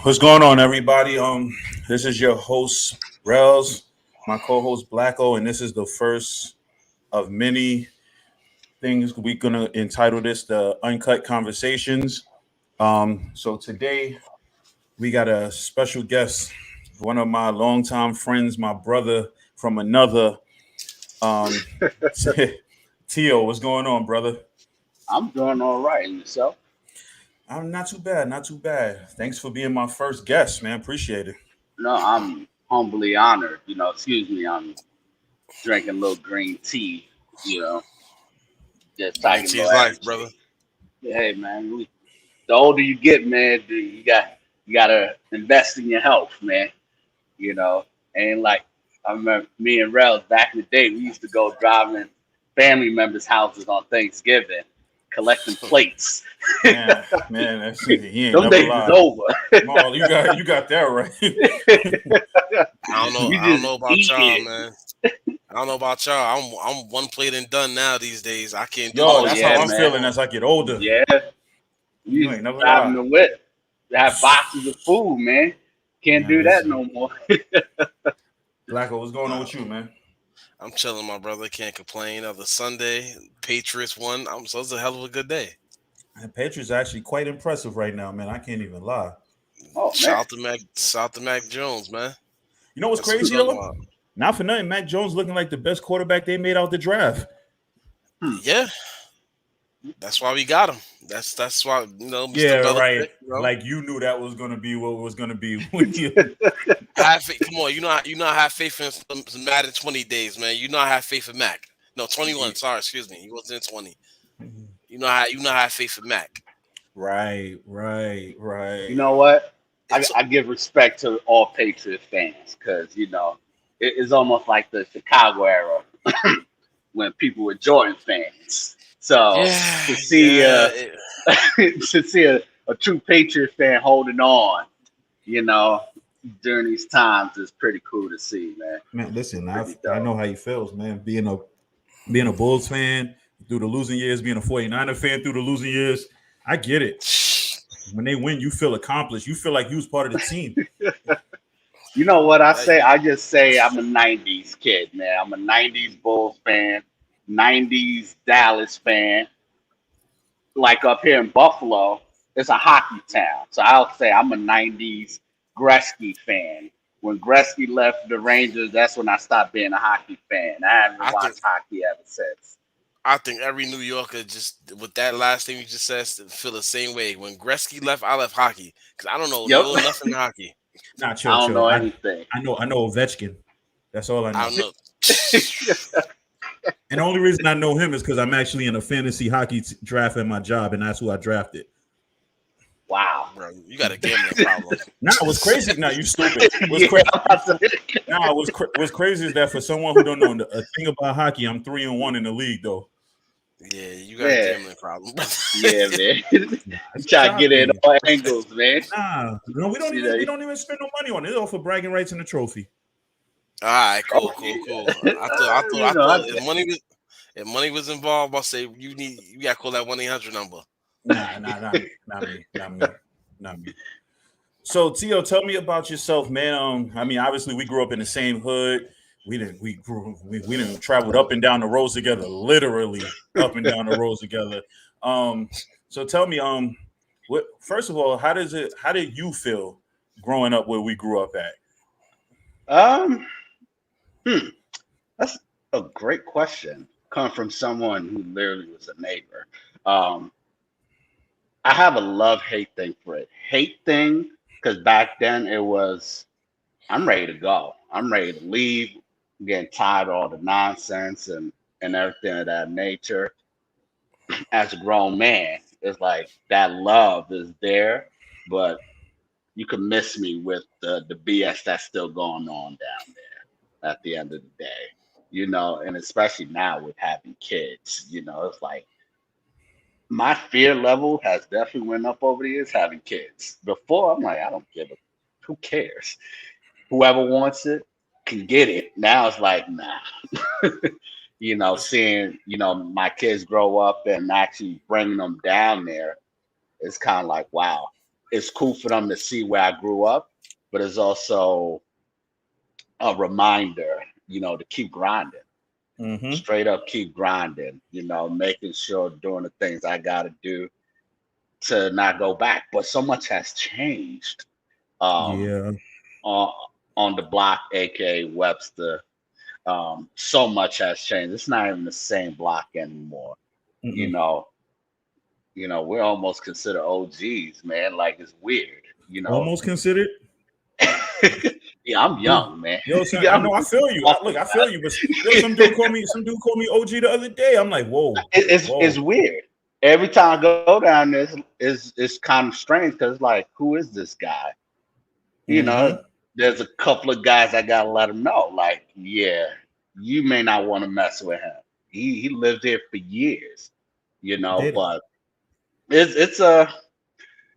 What's going on, everybody? This is your host, Rels, my co-host Blacko, and this is the first of many things we're gonna entitle this the Uncut Conversations. So today we got a special guest, one of my longtime friends, my brother from another. Um, Teo, what's going on, brother? I'm doing all right. And yourself? I'm not too bad, not too bad. Thanks for being my first guest, man. Appreciate it. No, I'm humbly honored. Excuse me, I'm drinking a little green tea, you know, just Green taking a tea little is life, brother. energy. Hey, man, the older you get, man, you gotta invest in your health, man. You know, and like I remember me and Rels back in the day, we used to go driving family members' houses on Thanksgiving, collecting plates. Man, that's he ain't Them never days is lied. over. No, you got that right. I don't know. We I don't just know about eat y'all, it. man. I don't know about y'all. I'm one plate and done now these days. I can't do Yo, Oh much that's more how yeah, I'm just man. feeling anymore. as I get older. Yeah. We You used ain't to never driving lie. the whip. Have boxes of food, man. Can't Man, do that listen, no more. Blacko, what's going on Nah, with you, man? I'm chilling, my brother. Can't complain. Other Sunday, Patriots won. So it's a hell of a good day. And Patriots are actually quite impressive right now, man. I can't even lie. Oh man. Shout to Mac Jones, man. You know what's That's what I'm crazy talking though? about. Not for nothing, Mac Jones looking like the best quarterback they made out the draft. Hmm. Yeah, that's why we got him. That's why Yeah, Mr. right. Belichick. Like you knew that was gonna be what was gonna be when you. Come on, I have faith in some Madden 20 days, man. I have faith in Mac. No, 21. Sorry, excuse me. He wasn't in 20. You know how I have faith in Mac. Right, right, You right. know what? I, It's I give respect to all Patriot fans because it's almost like the Chicago era when people were Jordan fans. So yeah, to see yeah. to see a true Patriot fan holding on, you know, during these times is pretty cool to see, man. Man, listen, Pretty I dope. know how he feels, man. Being a Bulls fan through the losing years, being a 49er fan through the losing years, I get it. When they win, you feel accomplished. You feel like you was part of the team. You know what I Uh, say? I just say I'm a 90s kid, man. I'm a 90s Bulls fan, 90s Dallas fan. Like up here in Buffalo, it's a hockey town. So I'll say I'm a 90s Gretzky fan. When Gretzky left the Rangers, that's when I stopped being a hockey fan. I haven't I think watched hockey ever since. I think every New Yorker just with that last thing you just said feel the same way. When Gretzky left, I left hockey because I don't know Yep. nothing hockey. Nah, I chill, don't chill. know I anything. I know Ovechkin. That's all I I know. don't know. And the only reason I know him is because I'm actually in a fantasy hockey draft at my job, and that's who I drafted. Wow. Bro, you got a gambling problem. Nah, it was crazy. Nah, you stupid. What's Yeah, crazy? I'm about to- Nah, what's crazy is that for someone who don't know a thing about hockey, I'm 3-1 in the league though. Yeah, you got a man. gambling problem, brother. Yeah, man. Nah, You it's a try to job get it thing. all angles, man. Nah, no, we don't You even know. we don't even spend no money on it. It's all for bragging rights and the trophy. All right, Oh, cool. I you know, thought if money was involved, I'll say you got to call that 1-800 number. Not me, not me, not me. So, Tio, tell me about yourself, man. I mean, obviously, we grew up in the same hood. We didn't traveled up and down the roads together, literally up and down the roads together. Um, so tell me, what first of all, how did you feel growing up where we grew up at? um, hmm, that's a great question. Come from someone who literally was a neighbor. Um, I have a love hate thing for it. Hate thing because back then it was I'm ready to go. I'm ready to leave. I'm getting tired of all the nonsense and everything of that nature. As a grown man, it's like that love is there, but you can miss me with the BS that's still going on down there at the end of the day. And especially now with having kids, it's like my fear level has definitely went up over the years having kids. Before I'm like, I don't give a who cares? Whoever wants it can get it. Now it's like, nah. Seeing, my kids grow up and actually bringing them down there, it's kind of like, wow. it's cool for them to see where I grew up, but it's also a reminder, to keep grinding. Mm-hmm. Straight up keep grinding, making sure doing the things I gotta do to not go back. But so much has changed Yeah. on on the block, aka Webster. So much has changed. It's not even the same block anymore. You Mm-mm. know, we're almost considered OGs, man. Like it's weird, Almost considered. Yeah, I'm young, man. Yo, son, Yeah, I know. I feel you. Look, I feel you. But yo, some dude called me OG the other day. I'm like, whoa, it's whoa. weird. Every time I go down there, it's kind of strange because like, who is this guy? You Mm-hmm. know, there's a couple of guys I gotta let him know. Like, yeah, you may not want to mess with him. He lived here for years, Did but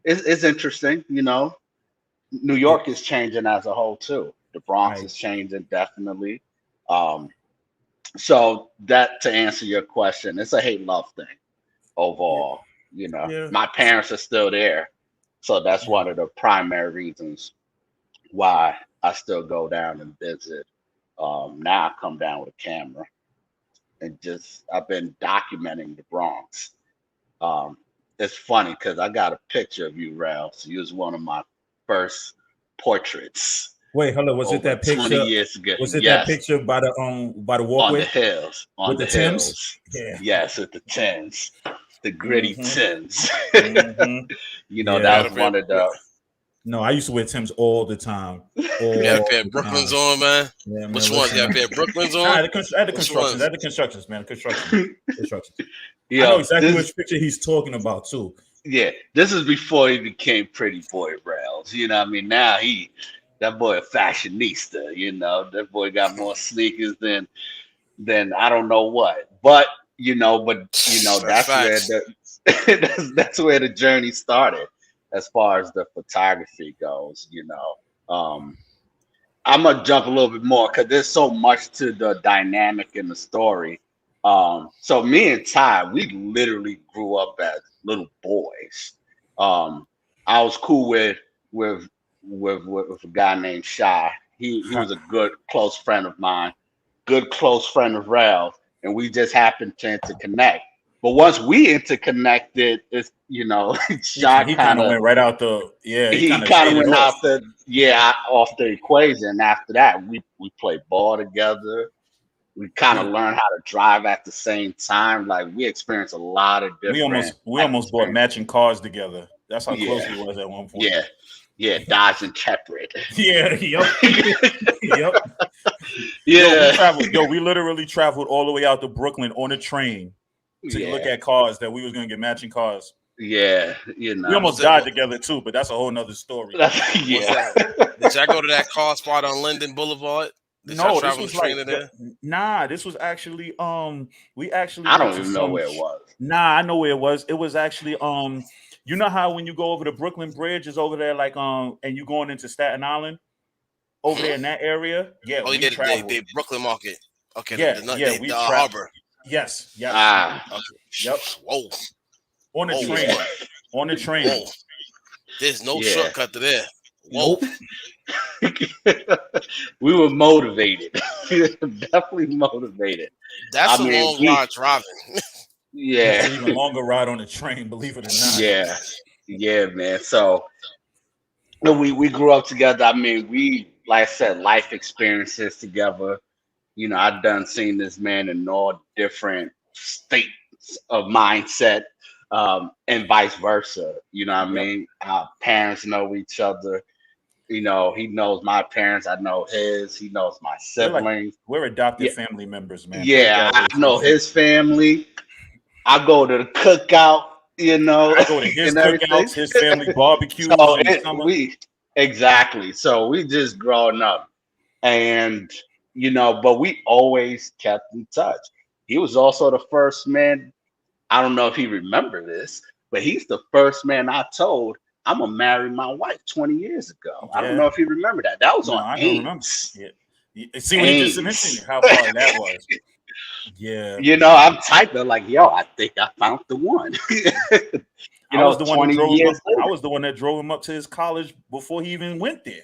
it's interesting. New it? York is changing as a whole too. The Bronx I is changing definitely. Um, so that to answer your question, it's a hate love thing yeah overall. yeah My parents are still there, so that's yeah. one of the primary reasons why I still go down and visit. Now I come down with a camera and just I've been documenting the Bronx. Um, it's funny because I got a picture of you, Ralph. You was one of my first portraits Wait, hello. Was it over that 20 picture? years ago. Was it that Yes, picture by the on the walkway hills, on with the the Tims? hills. Yeah. Yes, with the tins, the gritty Mm-hmm. tins. Mm-hmm. You Yeah. That had a was pair. one of the. No, I used to wear Tims all the time. You had a All pair of the Brooklyns time. on, man. Yeah, man. Which ones? Listen, You had a man. pair of Brooklyns I on. had I had the Which constructions. I ones? had the constructions, man. Constructions. Constructions. I know Yo, exactly this which picture he's talking about too. yeah, this is before he became Pretty Boy Rails. You know what I mean? Now that boy a fashionista, that boy got more sneakers than I don't know what. But That's that's where facts. the that's where the journey started as far as the photography goes. Um I'm gonna jump a little bit more because there's so much to the dynamic in the story. So me and Ty, we literally grew up as little boys. Um, I was cool with a guy named Shy. He was a good close friend of mine, good close friend of Ralph, and we just happened to interconnect. But once we interconnected, it's Shy He kind kind of of went right out the. Yeah, he he kind of kind of faded went off. out off the equation. After that, we played ball together. We kind of We learned how to drive at the same time. Like we experienced a lot of we different almost we life almost bought experiences. matching cars together. That's how close Yeah, we was at one point. yeah, yeah. Dodge and Shepherd. Yeah, yep, yep. Yo, we Yeah, traveled. Yo, we literally traveled all the way out to Brooklyn on a train to look yeah, at cars that we was gonna get matching cars. yeah. We Was almost it? died together too, but that's a whole nother story. Was Yeah. that? Did y'all go to that car spot on Linden Boulevard? Did y'all No, this travel the was train like to there? nah. This was actually we actually I went don't to even know some. where it was. Nah, I know where it was. It was actually you know how when you go over the Brooklyn Bridge is over there like and you going into Staten Island over there Hmm. in that area. Yeah, Oh, we yeah, traveled. they Brooklyn Market. Okay, Yeah, yeah, the we traveled. harbor. Yes, yes. Ah, Okay. Yep. Whoa, On the whoa, yeah, train. On the whoa. train. There's no yeah. shortcut to there. Whoa. Nope. We were motivated. Definitely motivated. That's I a mean, long ride driving. It's yeah, an even longer ride on the train, believe it or not. yeah, yeah, man. So we grew up together. I mean, we like I said, life experiences together. I've done seen this man in all different states of mindset, and vice versa. You know what I Yep. mean? Our parents know each other. He knows my parents. I know his. He knows my siblings. We're adopted Yeah, family members, man. Put it yeah. that I way. know his family. I go to the cookout, I go to his and everything. cookouts, his family barbecues So in the summer. we exactly. So we just growing up, and but we always kept in touch. He was also the first man. I don't know if he remember this, but he's the first man I told I'm gonna marry my wife 20 years ago. I don't Yeah. know if he remember that. That was No, on I don't remember. Ames. Yeah. See when he just mentioned Ames. how far that was. Yeah. I'm typing like, yo, I think I found the one. I was the one who 20 drove him up. years I later. was the one that drove him up to his college before he even went there.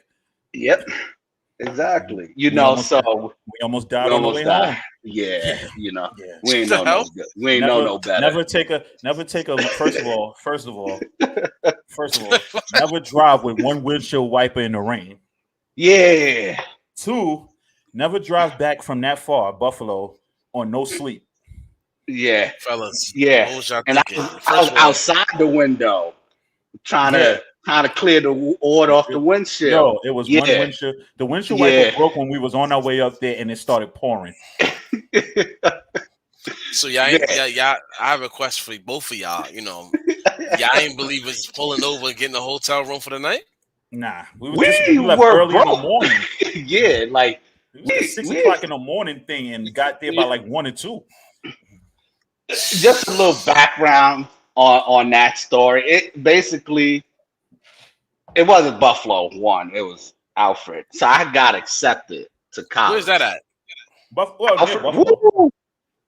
Yep, exactly. We almost So we almost we died on the way almost died. home. Yeah, Yeah, yeah. we ain't the know hell? no good. We ain't know no better. Never take a. First of all, never drive with one windshield wiper in the rain. Yeah, 2, never drive back from that far, Buffalo, on no sleep. yeah, Fellas, yeah. what was y'all And thinking? I First was of all, outside the window trying Yeah, to clear the water off the windshield. yo, it was one Yeah, windshield. The windshield wiper yeah. broke when we was on our way up there, and it started pouring. so y'all ain't y'all. I have a question for both of y'all. Y'all ain't believers pulling over and getting a hotel room for the night. Nah, we We left were early in the broke. morning. Yeah, like It was a 6 we o'clock in the morning thing, and got there by like 1 or 2. just a little background on that story. It basically it wasn't Buffalo one, it was Alfred. So I got accepted to college. Where's that at? Near Alfred, Buffalo. woo!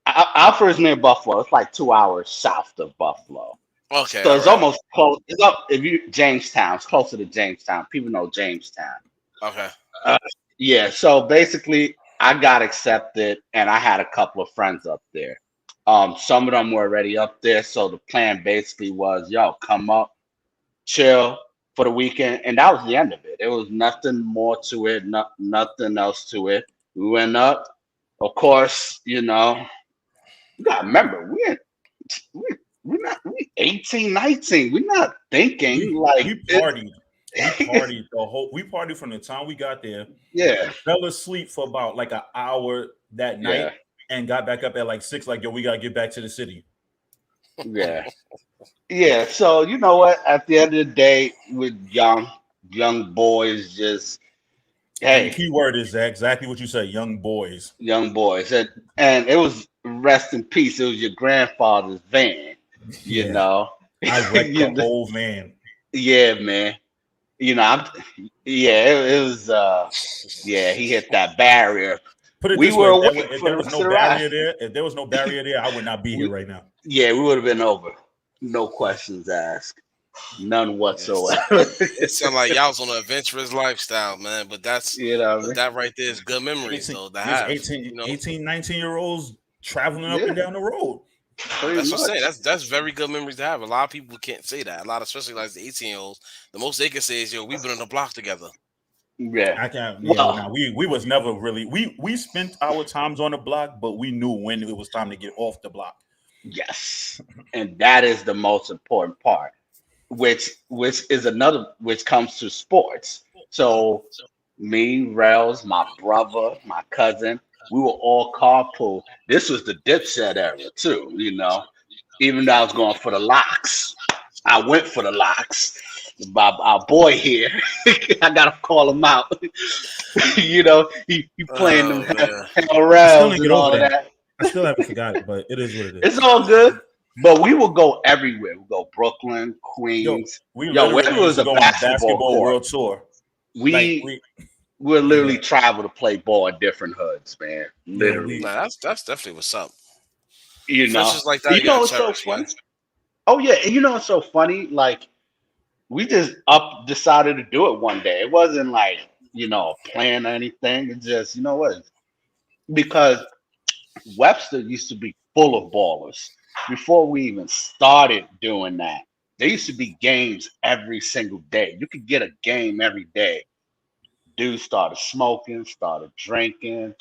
Alfred's near Buffalo. It's like 2 hours south of Buffalo. Okay, So all it's right. almost close. It's up if you Jamestown. It's closer to Jamestown. People know Jamestown. Okay. Yeah. So basically, I got accepted, and I had a couple of friends up there. Some of them were already up there. So the plan basically was, yo, come up, chill for the weekend, and that was the end of it. There was nothing more to it. Nothing else to it. We went up. Of course, you gotta remember we we're not we 18, 19. We're not thinking like We partied. We partied from the time we got there. yeah, Fell asleep for about like an hour that night, yeah, and got back up at like 6. Like, yo, we gotta get back to the city. yeah. Yeah, so you know what? At the end of the day, with young boys, just And the hey, key word is exactly what you said, young boys. young boys, and it was rest in peace. It was your grandfather's van, you Yeah, know. I wrecked You the know, whole van. yeah, man. I'm yeah, it was yeah. He hit that barrier. Put it We this way: were awake if for there the was rest no of the ride. barrier there, I would not be here We, right now. yeah, we would have been over. No questions asked, none Yes. whatsoever. It sounds like y'all was on an adventurous lifestyle, man. But You know what I mean? that right there is good memories, 18, though, to there's have. 18, 18, 19-year-olds traveling up Yeah, and down the road. pretty That's what I'm saying. much. That's very good memories to have. A lot of people can't say that. A lot, especially like the 18-year-olds. The most they can say is, "Yo, we've been on the block together." Yeah. I can't. Yeah, Well, nah, we was never really. We spent our times on the block, but we knew when it was time to get off the block. yes. And that is the most important part, which is another which comes to sports. So me, Rels, my brother, my cousin, we were all carpool. This was the dipset era too. Even though I was going for the locks, I went for the locks. Our boy here, I gotta call him out. He playing them Oh man, hell I still rounds didn't and get over all of that. that. I still haven't forgot, but it is what it is. It's all good. But we will go everywhere. We go Brooklyn, Yo, Queens. we Yo, literally wherever used was to a go on a basketball basketball court, world tour. Like we we, we'll yeah, literally travel to play ball in different hoods, man. yeah, Literally. we. nah, that's definitely what's up. You know. Friendships like that, You you know gotta what's so cherish, funny? man. Oh yeah, and you know what's so funny? Like we just up decided to do it one day. It wasn't like, a plan or anything. It's just, you know what? Because Webster used to be full of ballers before we even started doing that. There used to be games every single day. You could get a game every day. Dudes started smoking, started drinking,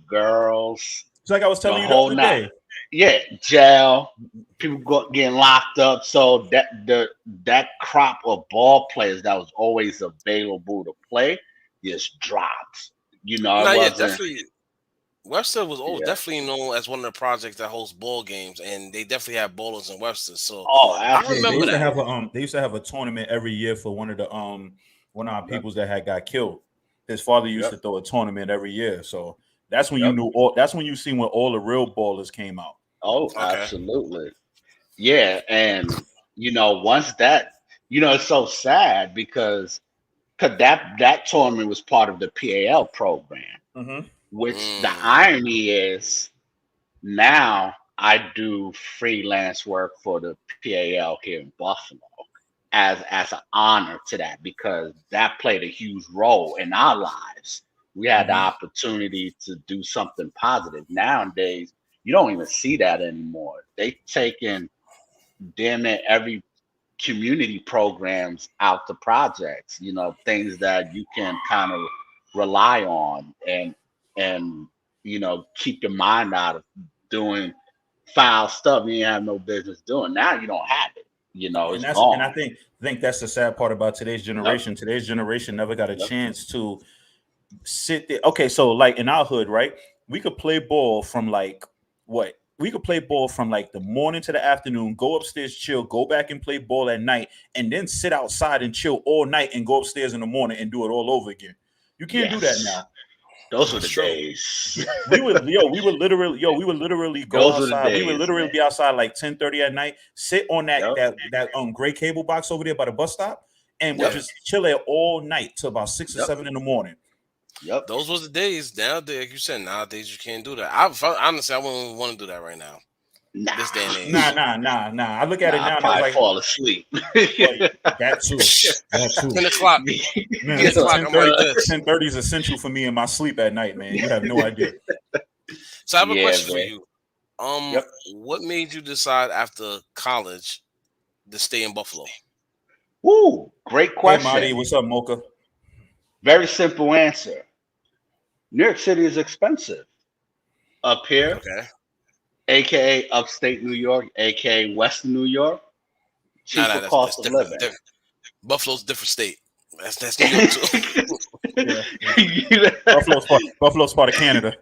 girls, It's like I was the telling you the whole other night. day. Yeah, jail, people getting locked up. So that crop of ball players that was always available to play just dropped. It Nah, yeah, wasn't. definitely. Webster was Yeah. definitely known as one of the projects that hosts ball games, and they definitely have ballers in Webster. So Oh, I Yeah, they remember used to that. have absolutely. they used to have a tournament every year for one of our Yep. peoples that had got killed. His father used Yep. to throw a tournament every year. So that's when you Yep. knew that's when you seen when all the real ballers came out. Oh, Okay. absolutely. Yeah, and once that, it's so sad because that tournament was part of the PAL program, Hmm. which the Mm. irony is now I do freelance work for the PAL here in Buffalo as an honor to that because that played a huge role in our lives. We had the Mhm. opportunity to do something positive. Nowadays, you don't even see that anymore. They taking damn it every community programs out to projects, things that you can kind of rely on and keep your mind out of doing foul stuff you have no business doing. Now you don't have it. And It's I gone. think that's the sad part about today's Yep. generation. Today's generation never got a Yep. chance to sit there. Okay, so like in our hood, right? We could play ball from like what? We could play ball from like the morning to the afternoon, go upstairs, chill, go back and play ball at night, and then sit outside and chill all night and go upstairs in the morning and do it all over again. You can't do that Yes. now. Those were That's the true. days. We would literally go Those were the outside. We would days, literally man. be outside like 10:30 at night, sit on Yep. that gray cable box over there by the bus stop, and would Yep. Yeah. just chill there all night till about 6 or Yep. 7 in the morning. Yep. Those was the days. Nowadays, like you said, nowadays you can't do that. Honestly, I wouldn't want to do that right now. Nah. This day and Nah, age. nah, nah, nah. I look at it Nah, I now and I was probably like, fall asleep. well, that too. That too. 10 o'clock. Man, 10 listen, o'clock. I'm like this. 10:30 is essential for me in my sleep at night, man. You have no idea. So I have a Yeah, question for man. you. Yep. What made you decide after college to stay in Buffalo? Woo, great Hey, Marty, question. what's up, Mocha? Very simple answer. New York City is expensive up here, Okay. aka upstate New York, aka Western New York. No, Cheaper no, cost that's of different. living. Buffalo's a different state. That's New York too. Yeah, yeah. you know, Buffalo's part of Canada.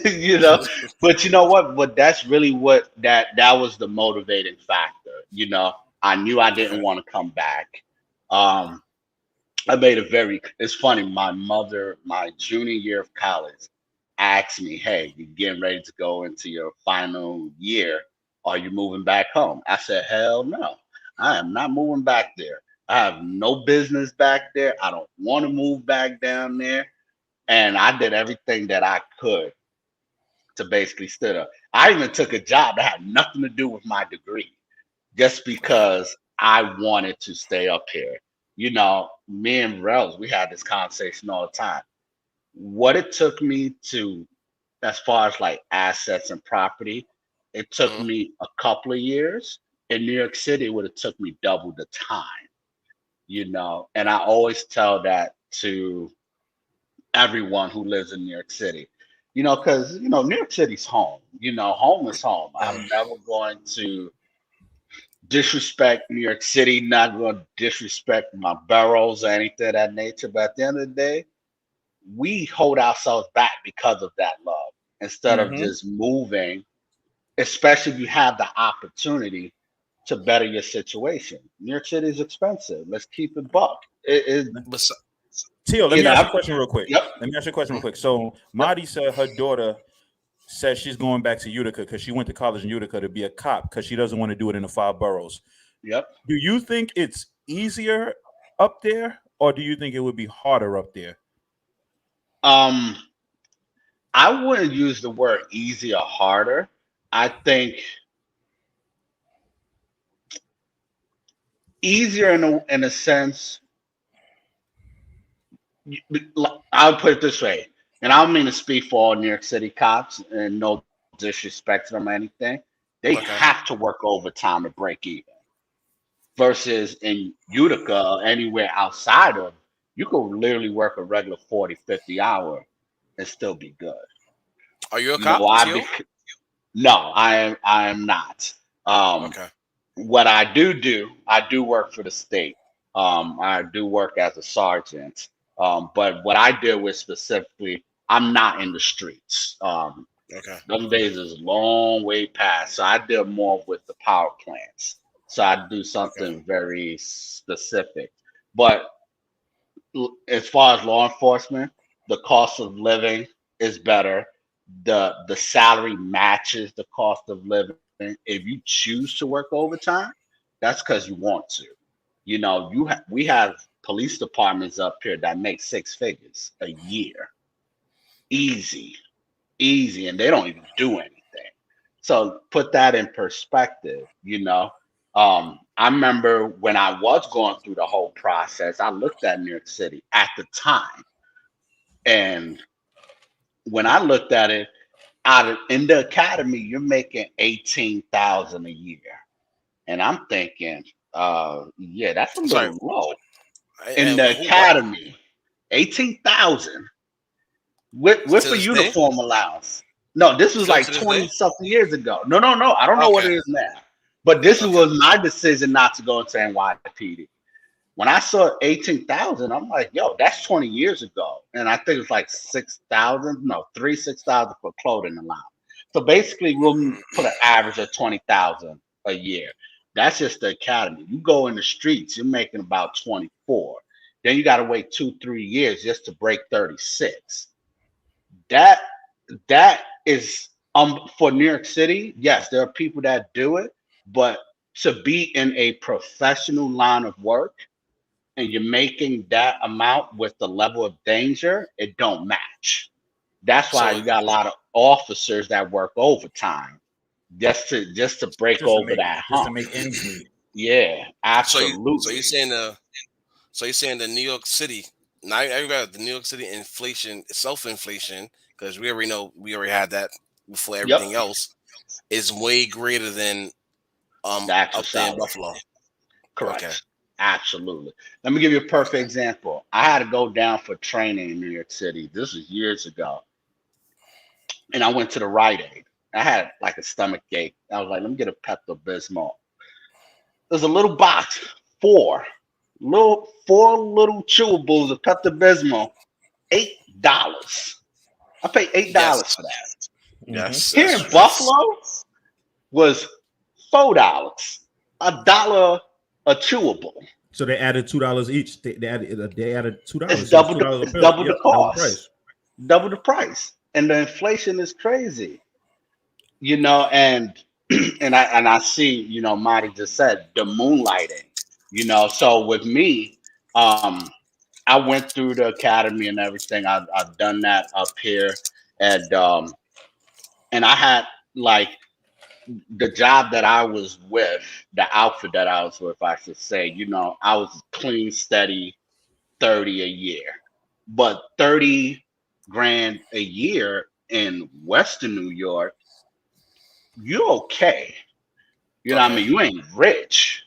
you know, but you know what? But that's really what that was the motivating factor. I knew I didn't Okay. want to come back. Um, I made a very. It's funny. My mother, my junior year of college, asked me, "Hey, you're getting ready to go into your final year. Are you moving back home?" I said, "Hell no, I am not moving back there. I have no business back there. I don't want to move back down there." And I did everything that I could to basically stood up. I even took a job that had nothing to do with my degree just Okay. because I wanted to stay up here. Me and Rels, we had this conversation all the time. What it took me to, as far as like assets and property, it took Mhm. me a couple of years. In New York City, it would have took me double the time. And I always tell that to everyone who lives in New York City. Because New York City's home. Home is home. Mhm. I'm never going to disrespect New York City, not going to disrespect my boroughs or anything of that nature. But at the end of the day, we hold ourselves back because of that love instead of Hmm. just moving, especially if you have the opportunity to better your situation. New York City is expensive. Let's keep it buck. It But Tio, let you me know, ask you a question real quick. yep, Let me ask you a question real Mhm. quick. So yep, Marty said her daughter says she's going back to Utica because she went to college in Utica to be a cop because she doesn't want to do it in the five boroughs. yep. Do you think it's easier up there, or do you think it would be harder up there? Um, I wouldn't use the word easy or harder. I think easier in a sense. I would put it this way, and I don't mean to speak for all New York City cops, and no disrespect to them or anything. They Okay. have to work overtime to break even. Versus in Utica or anywhere outside of, you could literally work a regular 40, 50 hour and still be good. Are you a You know, cop, I Tio? bec- no, I am not. Um, Okay. what I do work for the state. I do work as a sergeant. But what I deal with specifically, I'm not in the streets. Okay. Them days is long way past. So I deal more with the power plants. So I do Okay. something very specific. But as far as law enforcement, the cost of living is better. The salary matches the cost of living. If you choose to work overtime, that's because you want to. We have police departments up here that make six figures a year, easy, easy, and they don't even do anything. So put that in perspective, I remember when I was going through the whole process, I looked at New York City at the time. And when I looked at it, in the academy, you're making 18,000 a year. And I'm thinking, yeah, that's a I'm sorry. little low. In And the who? What? academy, 18,000 with To a this day? uniform allowance. No, this was Still like to this 20 day? something years ago. No, no, no. I don't know what Okay. it is now. But this Okay. was my decision not to go into NYPD. When I saw 18,000, I'm like, yo, that's 20 years ago. And I think it's like 6,000, no, 6,000 for clothing allowance. So basically, we'll put an average of 20,000 a year. That's just the academy. You go in the streets, you're making about 24. Then you got to wait 2, 3 years just to break 36. That that is for New York City. Yes, there are people that do it, but to be in a professional line of work and you're making that amount with the level of danger, it don't match. That's why So you got a lot of officers that work overtime just to break over that just to hump. make ends meet. Yeah, so you're absolutely. saying the New York City, now I read the New York City inflation, self-inflation, because we already had that before Yep, everything else, is way greater than the actual up there in salary. Buffalo. Okay. Correct. Absolutely. Let me give you a perfect example. I had to go down for training in New York City. This was years ago. And I went to the Rite Aid. I had like a stomach ache. I was like, let me get a Pepto Bismol. There's a little box, four little chewables of Pepto Bismol, $8. I paid $8 Yes. for that. Mm-hmm. Yes. Here That's in that's Buffalo was $4, $1 a chewable. So they added $2 each. They added It's $2. So it's double two the dollars a it's pill. double the Yep, double the cost, price. double the price, and the inflation is crazy. And and I see, Marty just said the moonlighting. So with me, um, I went through the academy and everything. I've done that up here, and I had like the job that I was with, the outfit that I was with, I should say. I was clean, steady, 30 a year, but 30 grand a year in Western New York, you're okay. You know what I okay. mean? You ain't rich,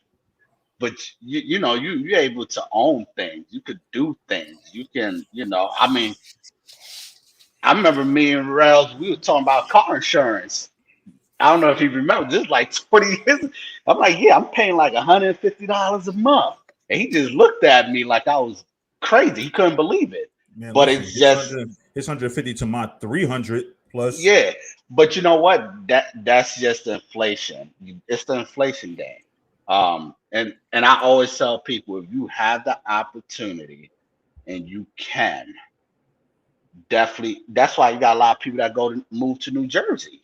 but you're able to own things. You could do things. You can, I mean, I remember me and Rels, we were talking about car insurance. I don't know if you remember, this is like 20 years. I'm like, yeah, I'm paying like $150 a month. And he just looked at me like I was crazy. He couldn't believe it. Man, But listen, it's just, it's 150 to my 300 plus. yeah. But you know what? That's just inflation. It's the inflation game. And I always tell people, if you have the opportunity and you can, definitely. That's why you got a lot of people that move to New Jersey.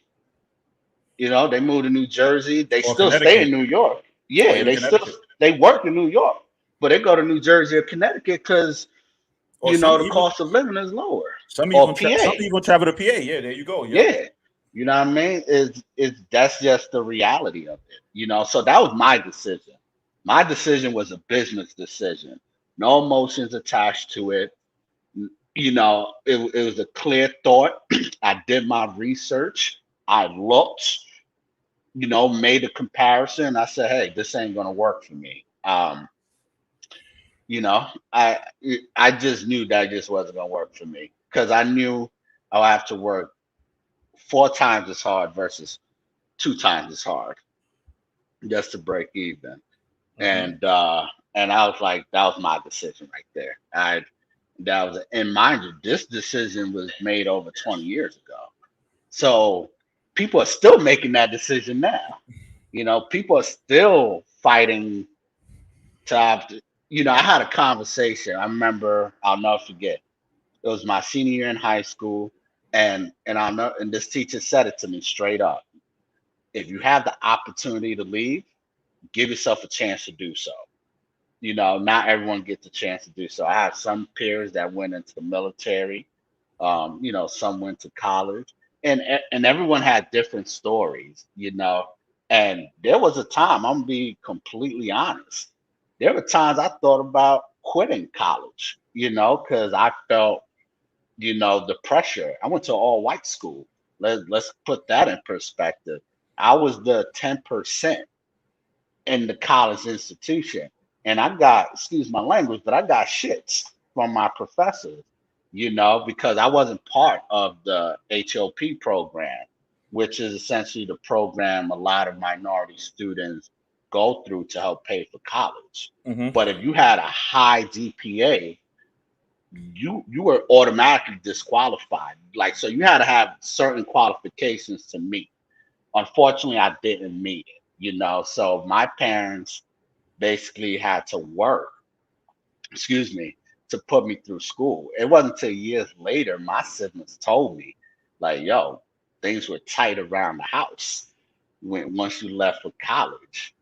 They move to New Jersey. They Or still stay Connecticut, in New York. or Yeah, even Connecticut, they work in New York, but they go to New Jersey or Connecticut because or some the even cost of living is lower. some Or even some PA. even travel to PA. Yeah, there you go. Yep. Yeah. You know what I mean? Is That's just the reality of it. So that was my decision. My decision was a business decision. No emotions attached to it. It was a clear thought. I did my research. I looked, made a comparison. I said, hey, this ain't gonna work for me. You know, I I just knew that just wasn't gonna work for me because I knew I'll have to work 4 times as hard versus 2 times as hard just to break even. Mm-hmm. And I was like, that was my decision right there. And mind you, this decision was made over 20 years ago. So people are still making that decision now. People are still fighting to have to, I had a conversation. I remember, I'll never forget. It was my senior year in high school, and I'll know, and this teacher said it to me straight up. If you have the opportunity to leave, give yourself a chance to do so. Not everyone gets a chance to do so. I have some peers that went into the military. Some went to college. and everyone had different stories, And there was a time, I'm gonna be completely honest. There were times I thought about quitting college, because I felt, the pressure. I went to all white school. Let's put that in perspective. I was the 10% in the college institution. And I got, excuse my language, but I got shits from my professors, because I wasn't part of the HOP program, which is essentially the program a lot of minority students go through to help pay for college. Mm-hmm. But if you had a high GPA, you were automatically disqualified. Like, so you had to have certain qualifications to meet. Unfortunately, I didn't meet it, So my parents basically had to work, excuse me, to put me through school. It wasn't until years later my siblings told me, like, yo, things were tight around the house once you left for college,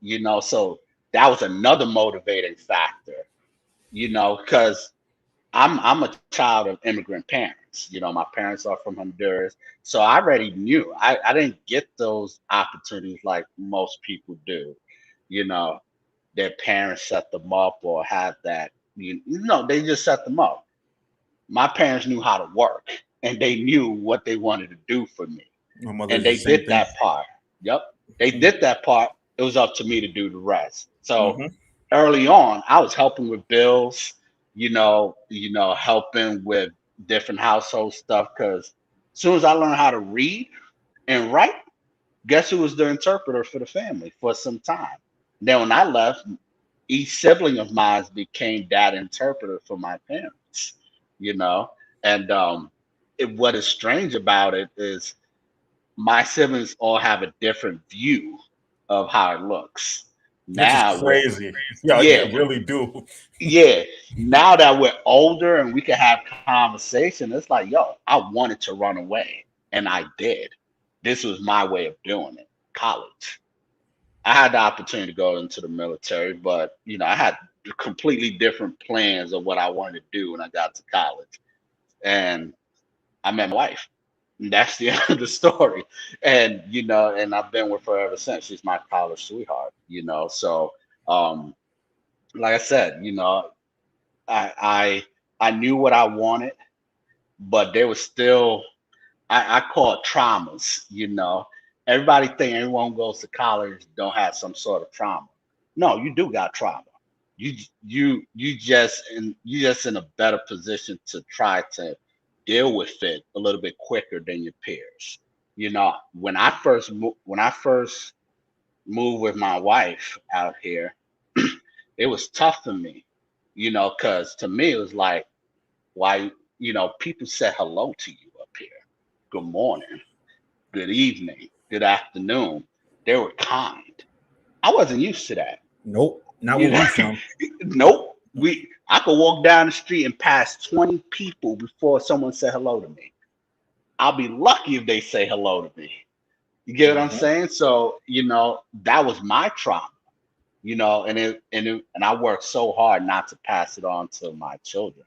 So that was another motivating factor, because I'm a child of immigrant parents. My parents are from Honduras. So I already knew I didn't get those opportunities like most people do. You know, their parents set them up or have that. They just set them up. My parents knew how to work and they knew what they wanted to do for me. My mother And is the they same did thing. that part. Yep. They did that part. It was up to me to do the rest. So Mm-hmm. early on, I was helping with bills, helping with different household stuff. Because as soon as I learned how to read and write, guess who was the interpreter for the family for some time? Then when I left, each sibling of mine became that interpreter for my parents, you know. And what is strange about it is my siblings all have a different view of how it looks. Which is Now we're crazy. Yeah, yeah, they really do. yeah. Now that we're older and we can have conversation, it's like, yo, I wanted to run away, and I did. This was my way of doing it. College. I had the opportunity to go into the military, but I had completely different plans of what I wanted to do when I got to college. And I met my wife. And that's the end of the story. And and I've been with her ever since. She's my college sweetheart. So like I said, I I knew what I wanted, but there was still I call it traumas. Everybody think everyone who goes to college don't have some sort of trauma. No, you do got trauma. You just in a better position to try to deal with it a little bit quicker than your peers. When I first moved with my wife out here, it was tough for me, because to me it was like, why, people said hello to you up here. Good morning, good evening, good afternoon. They were kind. I wasn't used to that. Nope, not You where know, we from. nope. I could walk down the street and pass 20 people before someone said hello to me. I'll be lucky if they say hello to me. You get what I'm Mm-hmm. saying? So, that was my trauma, and I worked so hard not to pass it on to my children.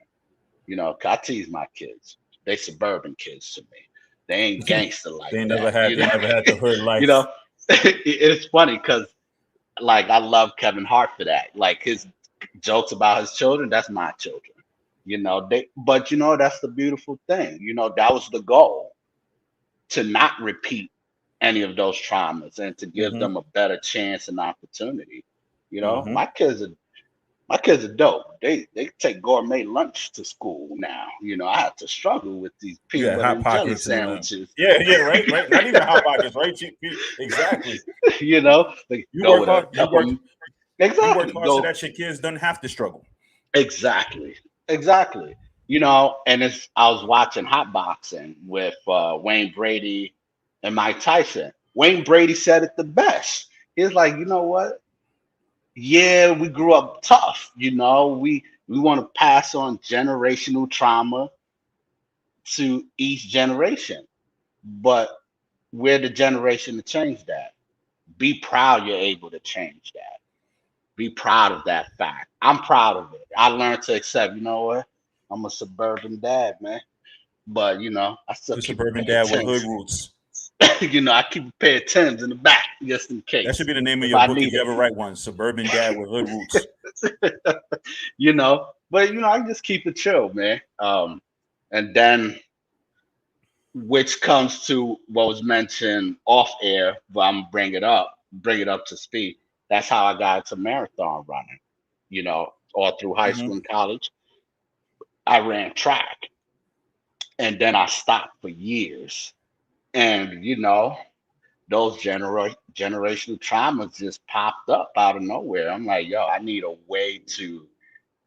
'Cause I tease my kids. They suburban kids to me. They ain't gangster like that. They never had the hood You life. know, it's funny because like I love Kevin Hart for that. Like his jokes about his children, that's my children. But that's the beautiful thing. That was the goal, to not repeat any of those traumas and to give Mm-hmm. them a better chance and opportunity. Mm-hmm. My kids are dope. They take gourmet lunch to school now. I have to struggle with these You peanut had butter hot and jelly pockets and sandwiches. yeah, right, right. Not even hot pockets, right? Exactly. They You go work with a hard. cup of You work exactly hard so go that your kids don't have to struggle. exactly. And I was watching hot boxing with Wayne Brady and Mike Tyson. Wayne Brady said it the best. He's like, you know what? Yeah, we grew up tough. We want to pass on generational trauma to each generation, but we're the generation to change that. Be proud you're able to change that. Be proud of that fact. I'm proud of it. I learned to accept, you know what? I'm a suburban dad, man. but I still The keep a suburban pair of dad with hood Tims. roots. I keep a pair of Tims in the back just in That should case be the name of if your I book if need you ever write one. Suburban dad with hood roots. it. But I just keep it chill, man. And then which comes to what was mentioned off air, but I'm gonna bring it up to speed. That's how I got into marathon running. All through high Hmm. school and college, I ran track, and then I stopped for years. And those generational traumas just popped up out of nowhere. I'm like, yo, I need a way to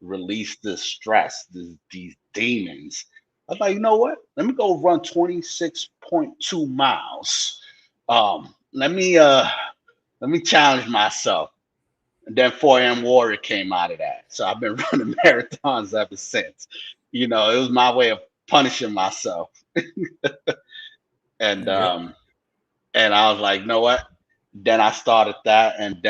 release this stress, these demons. I was like, you know what? Let me go run 26.2 miles. Let me challenge myself. And then 4 a.m. Warrior came out of that. So I've been running marathons ever since. It was my way of punishing myself. And Yep. and I was like, you know what? Then I started that, and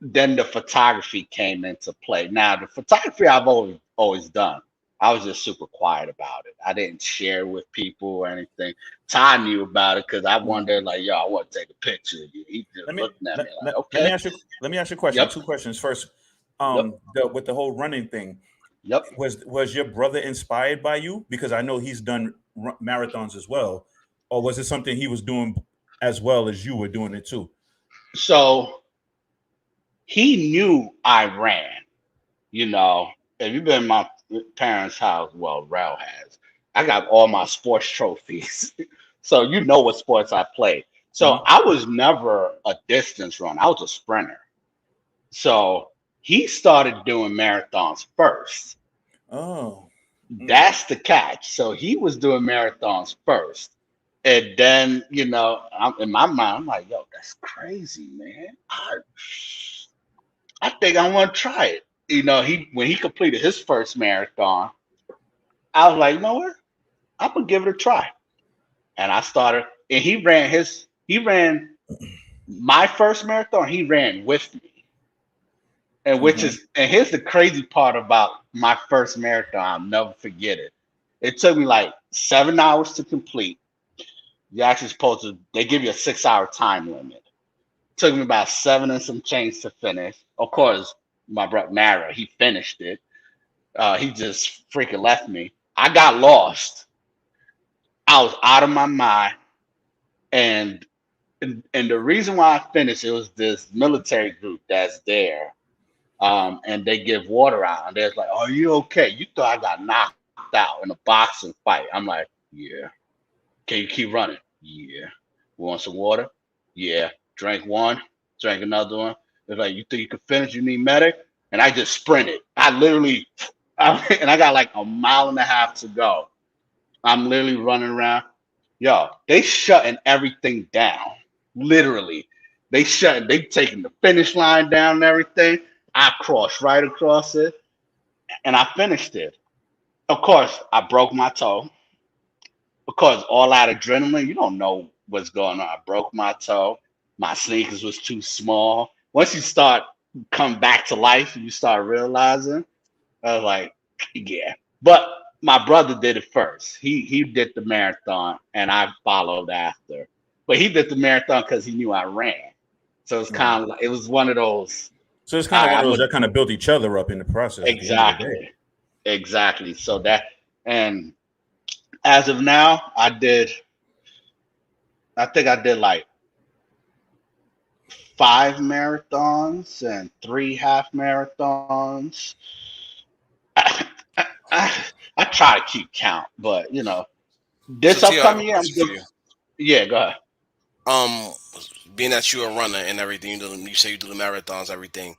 then the photography came into play. Now, the photography I've always done. I was just super quiet about it. I didn't share with people or anything. Ty knew about it because I wondered, like, yo, I want to take a picture of you. He just Let me looking at let, me like, let, let me okay, ask you a question. yep, Two questions. First, yep, with the whole running thing, yep. was your brother inspired by you? Because I know he's done marathons as well, or was it something he was doing as well as you were doing it too? So he knew I ran. You know, if you've been in my parents' house, well, Rel has. I got all my sports trophies. So you know what sports I played. So Hmm. I was never a distance runner. I was a sprinter. So he started doing marathons first. Oh. Mm. That's the catch. So he was doing marathons first. And then, in my mind, I'm like, yo, that's crazy, man. I think I want to try it. He when he completed his first marathon, I was like, you know what? I'm gonna give it a try. And I started, and he ran my first marathon. He ran with me, Hmm. and here's the crazy part about my first marathon. I'll never forget it. It took me like 7 hours to complete. You actually supposed to. They give you a 6 hour time limit. Took me about seven and some change to finish. Of course, my brother Mara, he finished it. He just freaking left me. I got lost. I was out of my mind, and and the reason why I finished it was this military group that's there, and they give water out, and they're like, "Are you okay? You thought I got knocked out in a boxing fight?" I'm like, "Yeah." Can you keep running? Yeah. Want some water? Yeah. Drank one, drank another one. They're like, "You think you can finish? You need medic?" And I just sprinted. I literally, and I got like a mile and a half to go. I'm literally running around. Yo, they shutting everything down. Literally. They taking the finish line down and everything. I crossed right across it and I finished it. Of course, I broke my toe because all that adrenaline, you don't know what's going on. I broke my toe. My sneakers was too small. Once you start come back to life, you start realizing. I was like, yeah. But my brother did it first. He did the marathon, and I followed after. But he did the marathon because he knew I ran. So it's Right. kind of like it was one of those. So it's kind of I, one of I'm those a, that kind of built each other up in the process at the end of the day. exactly. So that and as of now, I think I did like 5 marathons and 3 half marathons. I, I try to keep count, but So this Tio, I have a upcoming year, I'm question for doing. you. Yeah, go ahead. Um, being that you're a runner and everything, you say you do the marathons, everything.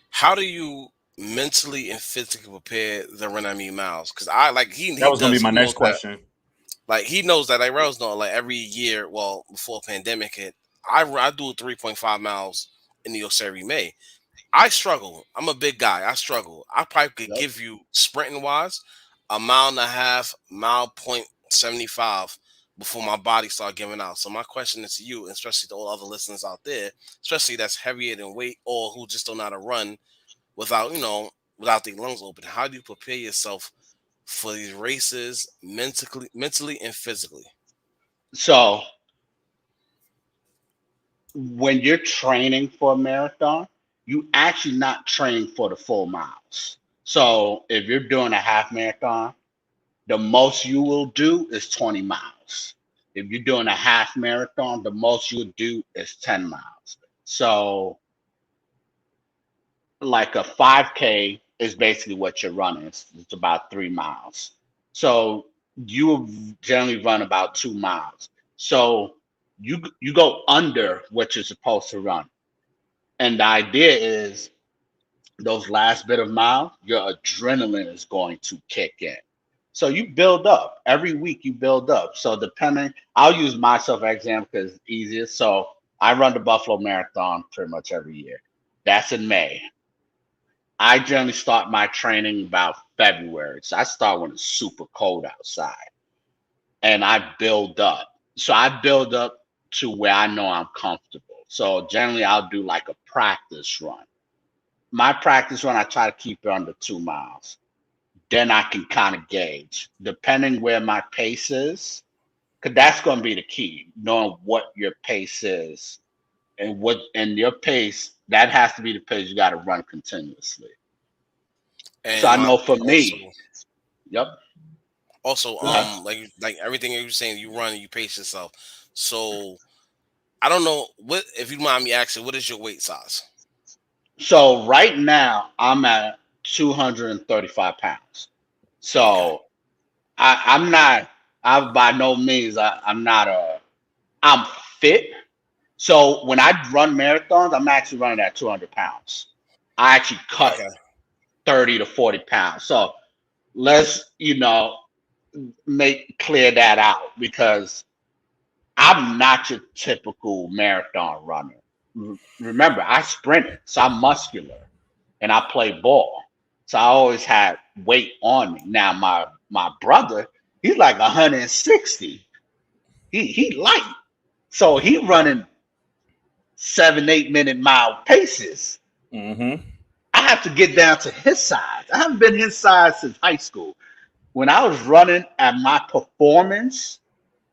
How do you mentally and physically prepare to run that many miles? Because I like That he was going to does be my he knows next that question. he knows that like Rails know like every year. Well, before pandemic hit, I do 3.5 miles in New York City May. I struggle. I'm a big guy. I struggle. I probably could Yep. give you sprinting wise a mile and a half, mile point 75 before my body start giving out. So my question is to you, and especially to all other listeners out there, especially that's heavier than weight or who just don't know how to run without without their lungs open. How do you prepare yourself for these races mentally and physically? So when you're training for a marathon, you actually not training for the full miles. So if you're doing a half marathon, the most you will do is 20 miles. If you're doing a half marathon, the most you'll do is 10 miles. So like a 5K is basically what you're running. It's about 3 miles. So you will generally run about 2 miles. So you go under what you're supposed to run. And the idea is those last bit of miles, your adrenaline is going to kick in. So you build up every week. You build up. So depending, I'll use myself as example because it's easiest. So I run the Buffalo Marathon pretty much every year. That's in May. I generally start my training about February. So I start when it's super cold outside and I build up. So I build up to where I know I'm comfortable. So generally I'll do like a practice run. My practice run, I try to keep it under 2 miles. Then I can kind of gauge, depending where my pace is, because that's going to be the key, knowing what your pace is and your pace, that has to be the pace you got to run continuously. So And I my know for also me, yep. also Go ahead. like everything you're saying, you run and you pace yourself. So I don't know what, if you mind me asking, what is your weight size? So right now I'm at 235 pounds. Okay. So I'm not, I by no means, I'm not I'm fit. So when I run marathons, I'm actually running at 200 pounds. I actually cut Okay. 30 to 40 pounds. So let's, make clear that out because I'm not your typical marathon runner. Remember, I sprinted, so I'm muscular and I play ball. So I always had weight on me. Now my brother, he's like 160. He light. So he running 7, 8 minute mile paces. Mm-hmm. I have to get down to his size. I haven't been his size since high school. When I was running at my performance,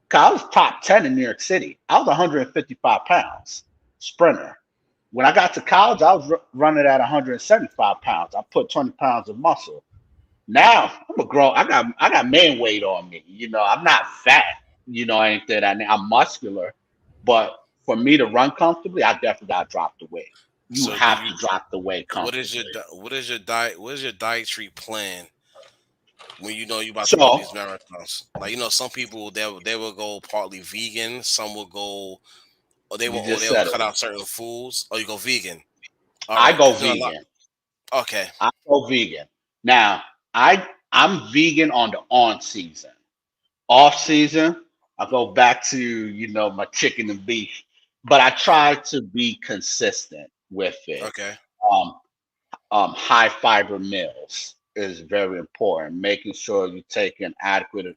'cause I was top 10 in New York City. I was 155 pounds sprinter. When I got to college, I was running at 175 pounds. I put 20 pounds of muscle. Now I'm a grown. I got man weight on me. I'm not fat. Anything. I'm muscular, but for me to run comfortably, I definitely got to drop the weight. You So do have you, to drop the weight what is your comfortably. what is your diet, what is your dietary plan when you know you're about to run So these marathons? Like, some people, they will go partly vegan, some will go, you or just they'll said cut it. out certain foods, or you go vegan. All I right, go because a lot. vegan. Okay. I go vegan. Now I'm vegan on the on season. Off season, I go back to my chicken and beef, but I try to be consistent with it. Okay. Um, high fiber meals is very important. Making sure you're taking adequate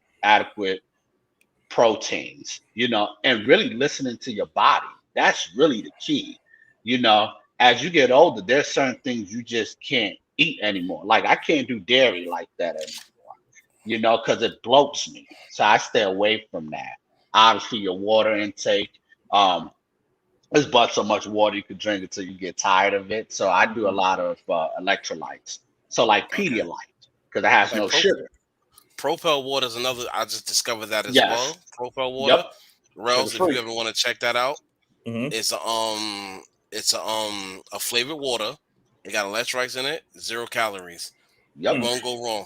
proteins, and really listening to your body. That's really the key. You know, as you get older, there's certain things you just can't eat anymore. Like I can't do dairy like that anymore, because it bloats me. So I stay away from that. Obviously, your water intake. Um, there's but so much water you can drink until you get tired of it. So I do a lot of electrolytes. So like Okay. Pedialyte, because it has Like no sugar. Propel water is another. I just discovered that as Yes. well. Propel water. Yep. Sugar Rails, if you free. ever want to check that out, Mm-hmm. it's a flavored water. It got electrolytes in it, 0 calories. You Yep. won't go wrong.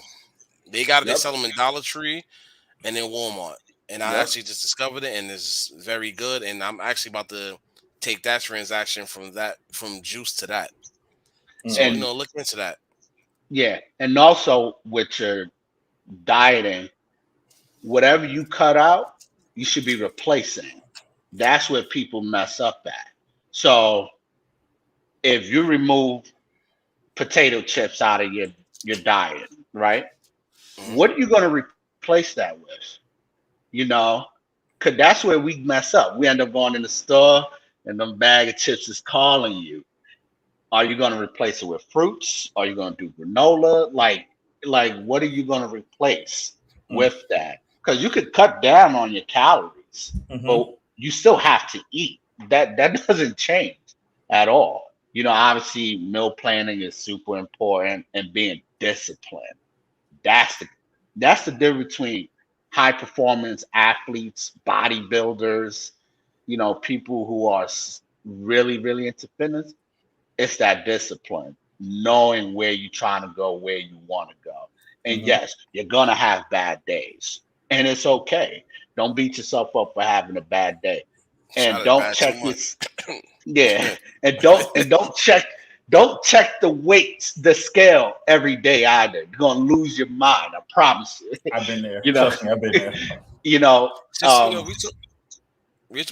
They Yep. sell them in Dollar Tree and in Walmart. And I Yep. actually just discovered it, and it's very good. And I'm actually about to take that transaction from juice to that. So, And look into that. yeah, and also with your dieting, whatever you cut out, you should be replacing. That's where people mess up at. So if you remove potato chips out of your diet, right? Hmm. What are you going to replace that with? You know, because that's where we mess up. We end up going in the store and them bag of chips is calling you. Are you going to replace it with fruits? Are you going to do granola? Like, like what are you going to replace Mm. with that? Because you could cut down on your calories, Mm-hmm. but you still have to eat. That doesn't change at all. Obviously meal planning is super important and being disciplined. That's the that's the difference between high performance athletes, bodybuilders, people who are really, really into fitness. It's that discipline, knowing where you're trying to go, where you want to go. And Mm-hmm. yes, you're gonna have bad days, and it's okay. Don't beat yourself up for having a bad day, Shot and it don't bad too check your much. yeah, and don't check the weights, the scale every day either. You're gonna lose your mind. I promise you. I've been there. you know, Trust me, I've been there. you know. Since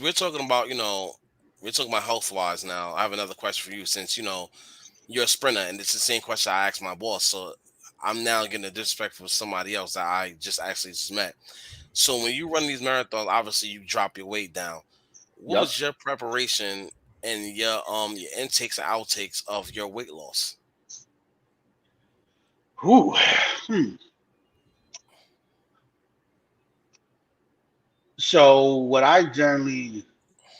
we're talking about we're talking about health wise now. I have another question for you. Since you're a sprinter, and it's the same question I asked my boss. So I'm now getting a disrespect for somebody else that I just met. So when you run these marathons, obviously you drop your weight down. What Yep. was your preparation and your intakes and outtakes of your weight loss? Whew. Hmm. So what I generally,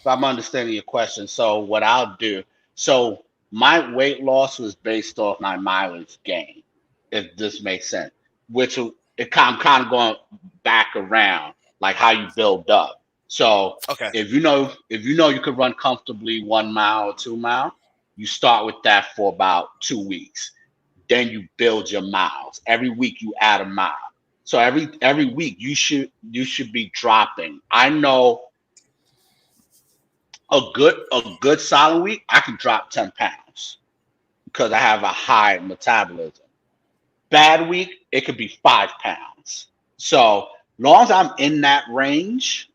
if I'm understanding your question, so what I'll do, so my weight loss was based off my mileage gain, if this makes sense. I'm kind of going back around, like how you build up. So Okay. if you know you could run comfortably 1 mile or 2 mile, you start with that for about 2 weeks. Then you build your miles. Every week you add a mile. So every week you should be dropping. I know a good solid week, I can drop 10 pounds because I have a high metabolism. Bad week, it could be 5 pounds. So long as I'm in that range,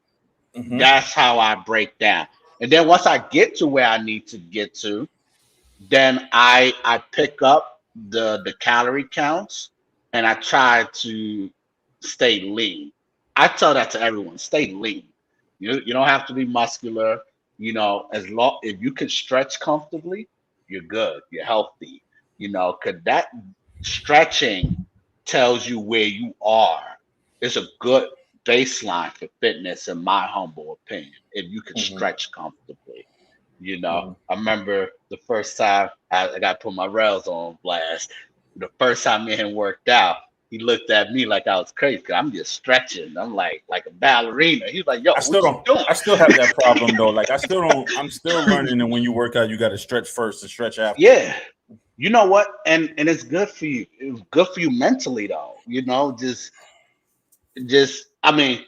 Mm-hmm. that's how I break down. And then once I get to where I need to get to, then I pick up the calorie counts and I try to stay lean. I tell that to everyone, stay lean. You don't have to be muscular, as long if you can stretch comfortably, you're good, you're healthy, cause that stretching tells you where you are. It's a good baseline for fitness, in my humble opinion, if you can Mm-hmm. stretch comfortably. I remember the first time I got to put my rails on blast. The first time me and him worked out, he looked at me like I was crazy because I'm just stretching. I'm like a ballerina. He's like, "Yo, I still what you don't. doing?" I still have that problem though. Like I still don't. I'm still learning that when you work out, you got to stretch first and stretch after. Yeah, you know what? And it's good for you. It's good for you mentally though. Just I mean,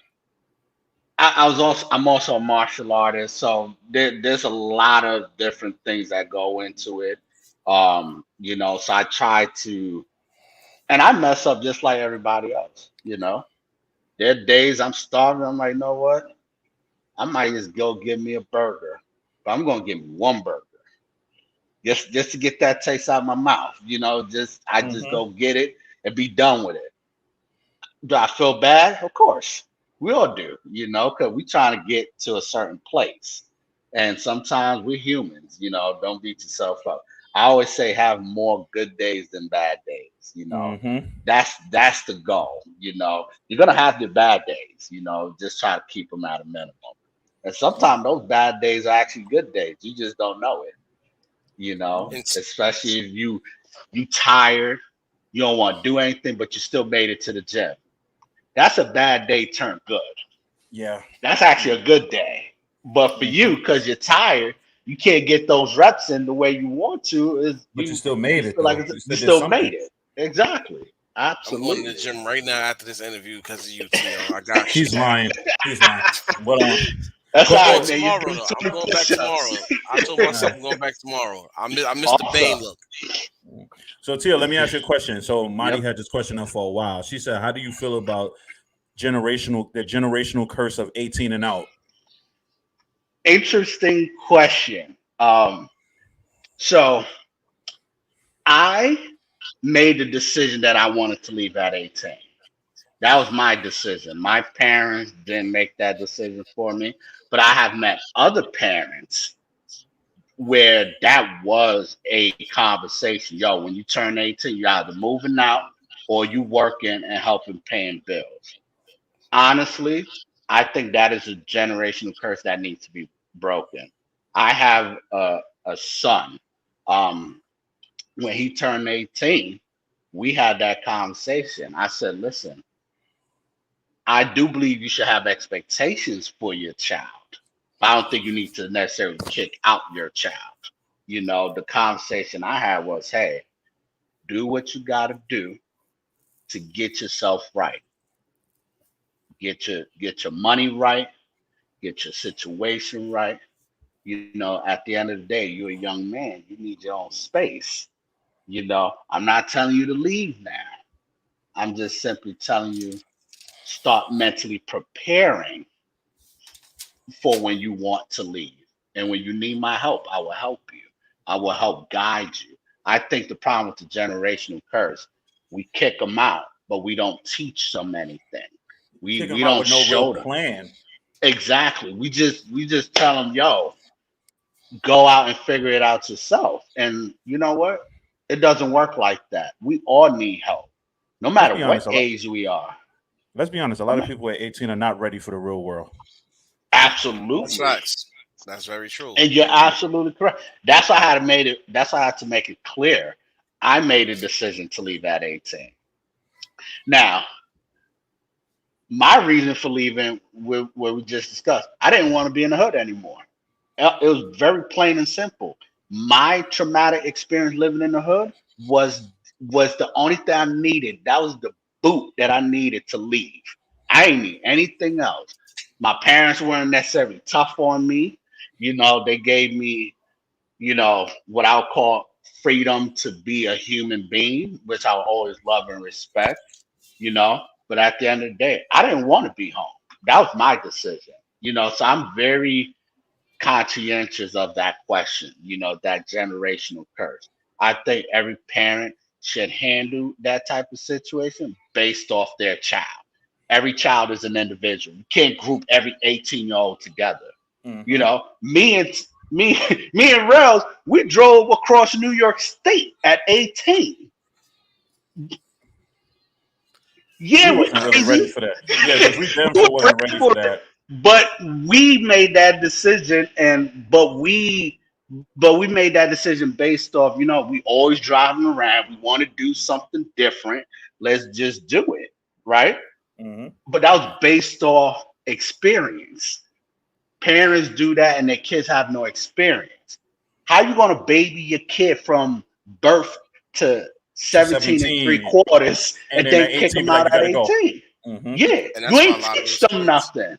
I'm also a martial artist, so there's a lot of different things that go into it. So I try to, and I mess up just like everybody else. There are days I'm starving. I'm like, you know what? I might just go get me a burger, but I'm gonna get me one burger just to get that taste out of my mouth. I just Mm-hmm. go get it and be done with it. Do I feel bad? Of course. We all do, because we trying to get to a certain place. And sometimes we're humans, don't beat yourself up. I always say have more good days than bad days. Mm-hmm. That's the goal, You're gonna have your bad days, just try to keep them at a minimum. And sometimes those bad days are actually good days. You just don't know it, And especially if you tired, you don't want to do anything, but you still made it to the gym. That's a bad day turned good. Yeah. That's actually a good day. But for Mm-hmm. you, because you're tired, you can't get those reps in the way you want to. Is But you you still you made it feel like though. You you still did still something. made it. Exactly. I'm going to the Absolutely. gym right now after this interview because of you, Tio. I got you. He's lying. He's lying. But That's but I'm all going right, man. You're tomorrow doing though. I'm 20 going back push-ups. tomorrow. I told myself uh, I'm going back tomorrow. I missed the Bane Awesome. look. so Tia, let me ask you a question. So Marty Yep. had this question up for a while. She said, "How do you feel about the generational curse of 18 and out?" Interesting question. So I made the decision that I wanted to leave at 18. That was my decision. My parents didn't make that decision for me, but I have met other parents where that was a conversation. Yo, when you turn 18, you're either moving out or you working and helping paying bills. Honestly, I think that is a generational curse that needs to be broken. I have a son. Um, when he turned 18, we had that conversation. I said, listen, I do believe you should have expectations for your child. But I don't think you need to necessarily kick out your child. The conversation I had was, hey, do what you got to do to get yourself right. Get your money right, get your situation right. At the end of the day, you're a young man. You need your own space. I'm not telling you to leave now. I'm just simply telling you start mentally preparing for when you want to leave. And when you need my help, I will help you. I will help guide you. I think the problem with the generational curse, we kick them out, but we don't teach them anything. We Kick we them out don't with no real show them. plan. Exactly. We just tell them, yo, go out and figure it out yourself. And you know what? It doesn't work like that. We all need help, no Let's matter be what honest. age we are. Let's be honest. A I lot of mean, people at 18 are not ready for the real world. That's absolutely. facts. That's very true. And you're absolutely correct. That's why I had to made it. That's why I had to make it clear. I made a decision to leave at 18. Now, my reason for leaving, what we just discussed, I didn't want to be in the hood anymore. It was very plain and simple. My traumatic experience living in the hood was the only thing I needed. That was the boot that I needed to leave. I didn't need anything else. My parents weren't necessarily tough on me. They gave me, what I would call freedom to be a human being, which I will always love and respect, you know. But at the end of the day, I didn't want to be home. That was my decision, So I'm very conscientious of that question, that generational curse. I think every parent should handle that type of situation based off their child. Every child is an individual. You can't group every 18-year-old together. Hmm. Me and me, me and Rels, we drove across New York State at 18. We Yeah, we're wasn't really ready crazy. for that. Yeah, because we damn We're sure wasn't ready ready for for it. that. But we made that decision, but we made that decision based off, we always driving around. We want to do something different. Let's just do it, right? Hmm. But that was based off experience. Parents do that and their kids have no experience. How you gonna baby your kid from birth to To 17 and three 17, quarters and and then then at kick 18, them be like, out you at gotta go. 18? Hmm. Yeah, And you that's why a ain't lot of teach these them kids, nothing.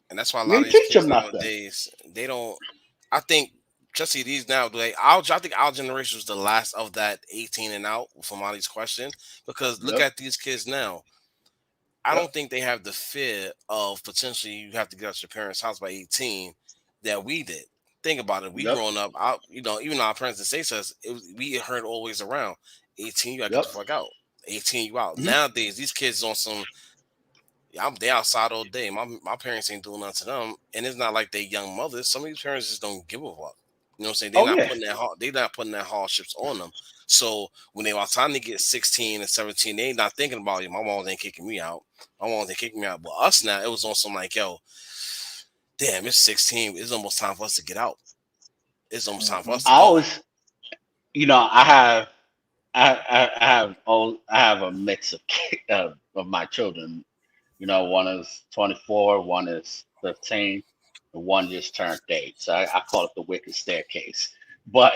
and that's why a You lot of ain't these teach kids them nothing. nowadays, they don't. I think, especially these now, I think our generation was the last of that 18 and out from all these questions. Because look Yep, at these kids now. I yep, don't think they have the fear of potentially you have to get out your parents' house by 18 that we did. Think about it. We yep, growing up, even our parents that say to us, we heard always around 18, you gotta get yep. the fuck out. 18, you out. Mhm. Nowadays, these kids on some, yeah, they outside all day. My parents ain't doing nothing to them, and it's not like they young mothers. Some of these parents just don't give a fuck. You know what I'm saying? Oh yeah. They not putting that hardships on them. So when they by the time they get 16 and 17, they ain't not thinking about it. My mom ain't kicking me out. My mom ain't kicking me out. But us now, it was on some like, yo, damn, it's 16. It's almost time for us to get out. It's almost time for Hmm. us to I go. always, I have a mix of my children. One is 24, one is 15, and one just turned 8. So I call it the wicked staircase. But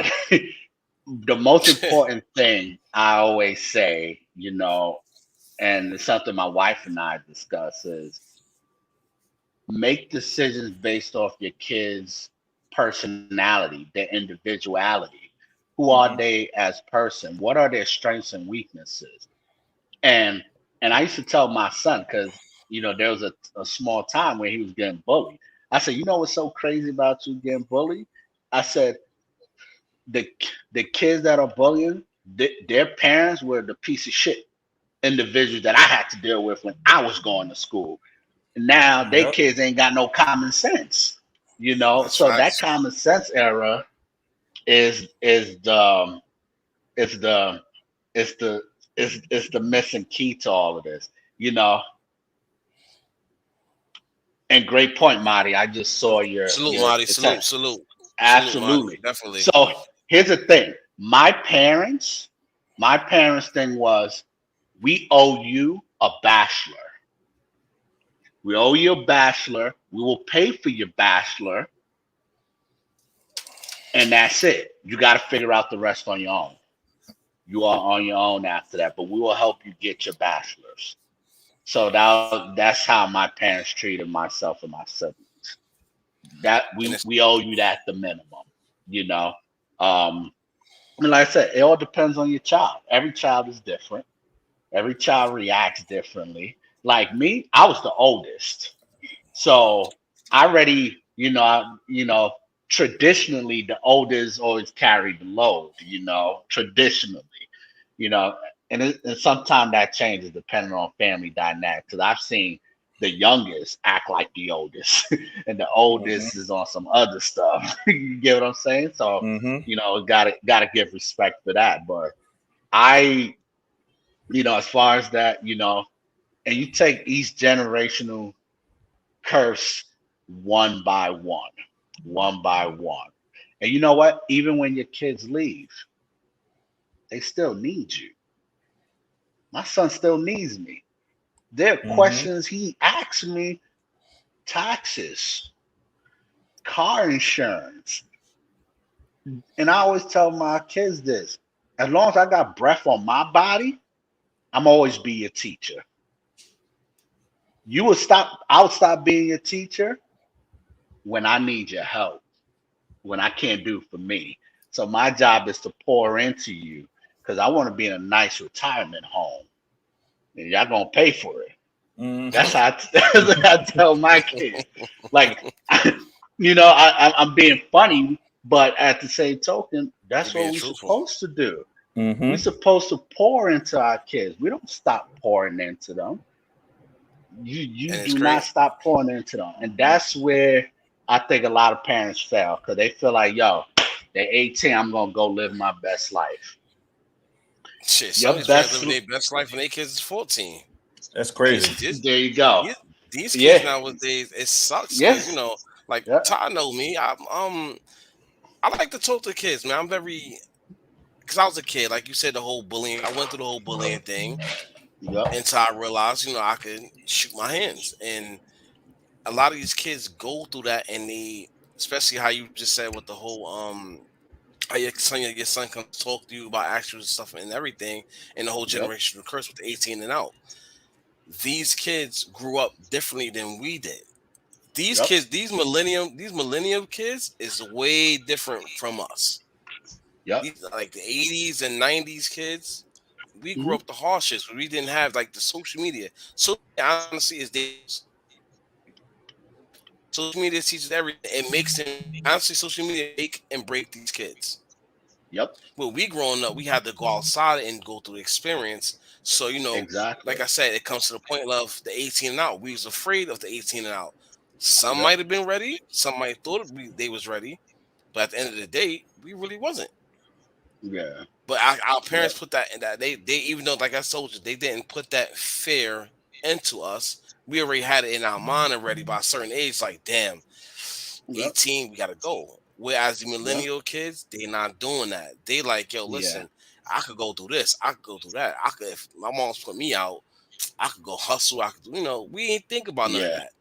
the most important thing I always say, and it's something my wife and I discuss, is make decisions based off your kids' personality, their individuality. Who are Hmm. they as person? What are their strengths and weaknesses? And and I used to tell my son, because there was a small time where he was getting bullied. I said, what's so crazy about you getting bullied? I said, the the kids that are bullying, their parents were the piece of shit individuals that I had to deal with when I was going to school. Now they Yep. kids ain't got no common sense, That's So that facts. common sense era is the is the is the is the missing key to all of this. You know, and great point, Marty. I just saw Salute, your Marty. text. Salute, Marty. Absolutely. Definitely. So here's the thing. My parents' thing was, we owe you a bachelor. We owe you a bachelor. We will pay for your bachelor, and that's it. You got to figure out the rest on your own. You are on your own after that, but we will help you get your bachelor's. So that's how my parents treated myself and my siblings. That And we owe you that the minimum, you know. Um, and like I said, it all depends on your child. Every child is different. Every child reacts differently. Like me, I was the oldest. So I already, traditionally the oldest always carried the load, traditionally, you know, and sometimes that changes depending on family dynamics. Because I've seen the youngest act like the oldest, and the Mm-hmm. oldest is on some other stuff. You get what I'm saying? So, Mm-hmm. gotta give respect for that. But I, as far as that, and you take each generational curse one by one, one by one. And you know what? Even when your kids leave, they still need you. My son still needs me. There are Mm-hmm. questions he asks me: taxes, car insurance. And I always tell my kids this: as long as I got breath on my body, I'm always be your teacher. I would stop being your teacher when I need your help, when I can't do for me. So my job is to pour into you because I want to be in a nice retirement home, and y'all gonna pay for it. Mm-hmm. That's what I tell my kids. Like, I'm being funny, but at the same token, you that's what being we're truthful. supposed to do. We're Mm-hmm. supposed to pour into our kids. We don't stop pouring into them. You And it's do not great. stop pouring into them, and that's where I think a lot of parents fail because they feel like, yo, they're 18, I'm gonna go live my best life. Shit, some of Your these parents best, living their best life when their kids is 14. That's crazy. there you go. These, these kids Yeah, nowadays, it sucks yeah, because like yeah, Ty know me. I like to talk to kids, man. I'm very because I was a kid, like you said, the whole bullying. I went through the whole bullying thing yep, until I realized, I could shoot my hands. And a lot of these kids go through that, and especially how you just said with the whole how your son comes talk to you about actual stuff and everything, and the whole yep, generational curse with the 18 and out. These kids grew up differently than we did. These yep, kids, these millennium kids is way different from us. yep. These like the 80s and 90s kids. We grew Mhm. up the harshest. We didn't have like the social media. So honestly is dangerous. Social media teaches everything. It makes them honestly social media make and break these kids. Yep, Well, we growing up, we had to go outside and go through the experience. So, exactly. like I said, it comes to the point of the 18 and out. We was afraid of the 18 and out. Some Yep. might have been ready. Some might thought they was ready. But at the end of the day, we really wasn't. Yeah. But our Yep. parents put that in that they even though like I told you, they didn't put that fear into us. We already had it in our mind already by a certain age, like damn, Yep. 18, we gotta go. Whereas the Yep. millennial kids, they not doing that. They like, yo, Yeah. listen, I could go do this, I could go do that. I could if my mom's put me out, I could go hustle, I could we ain't think about none of Yeah. that.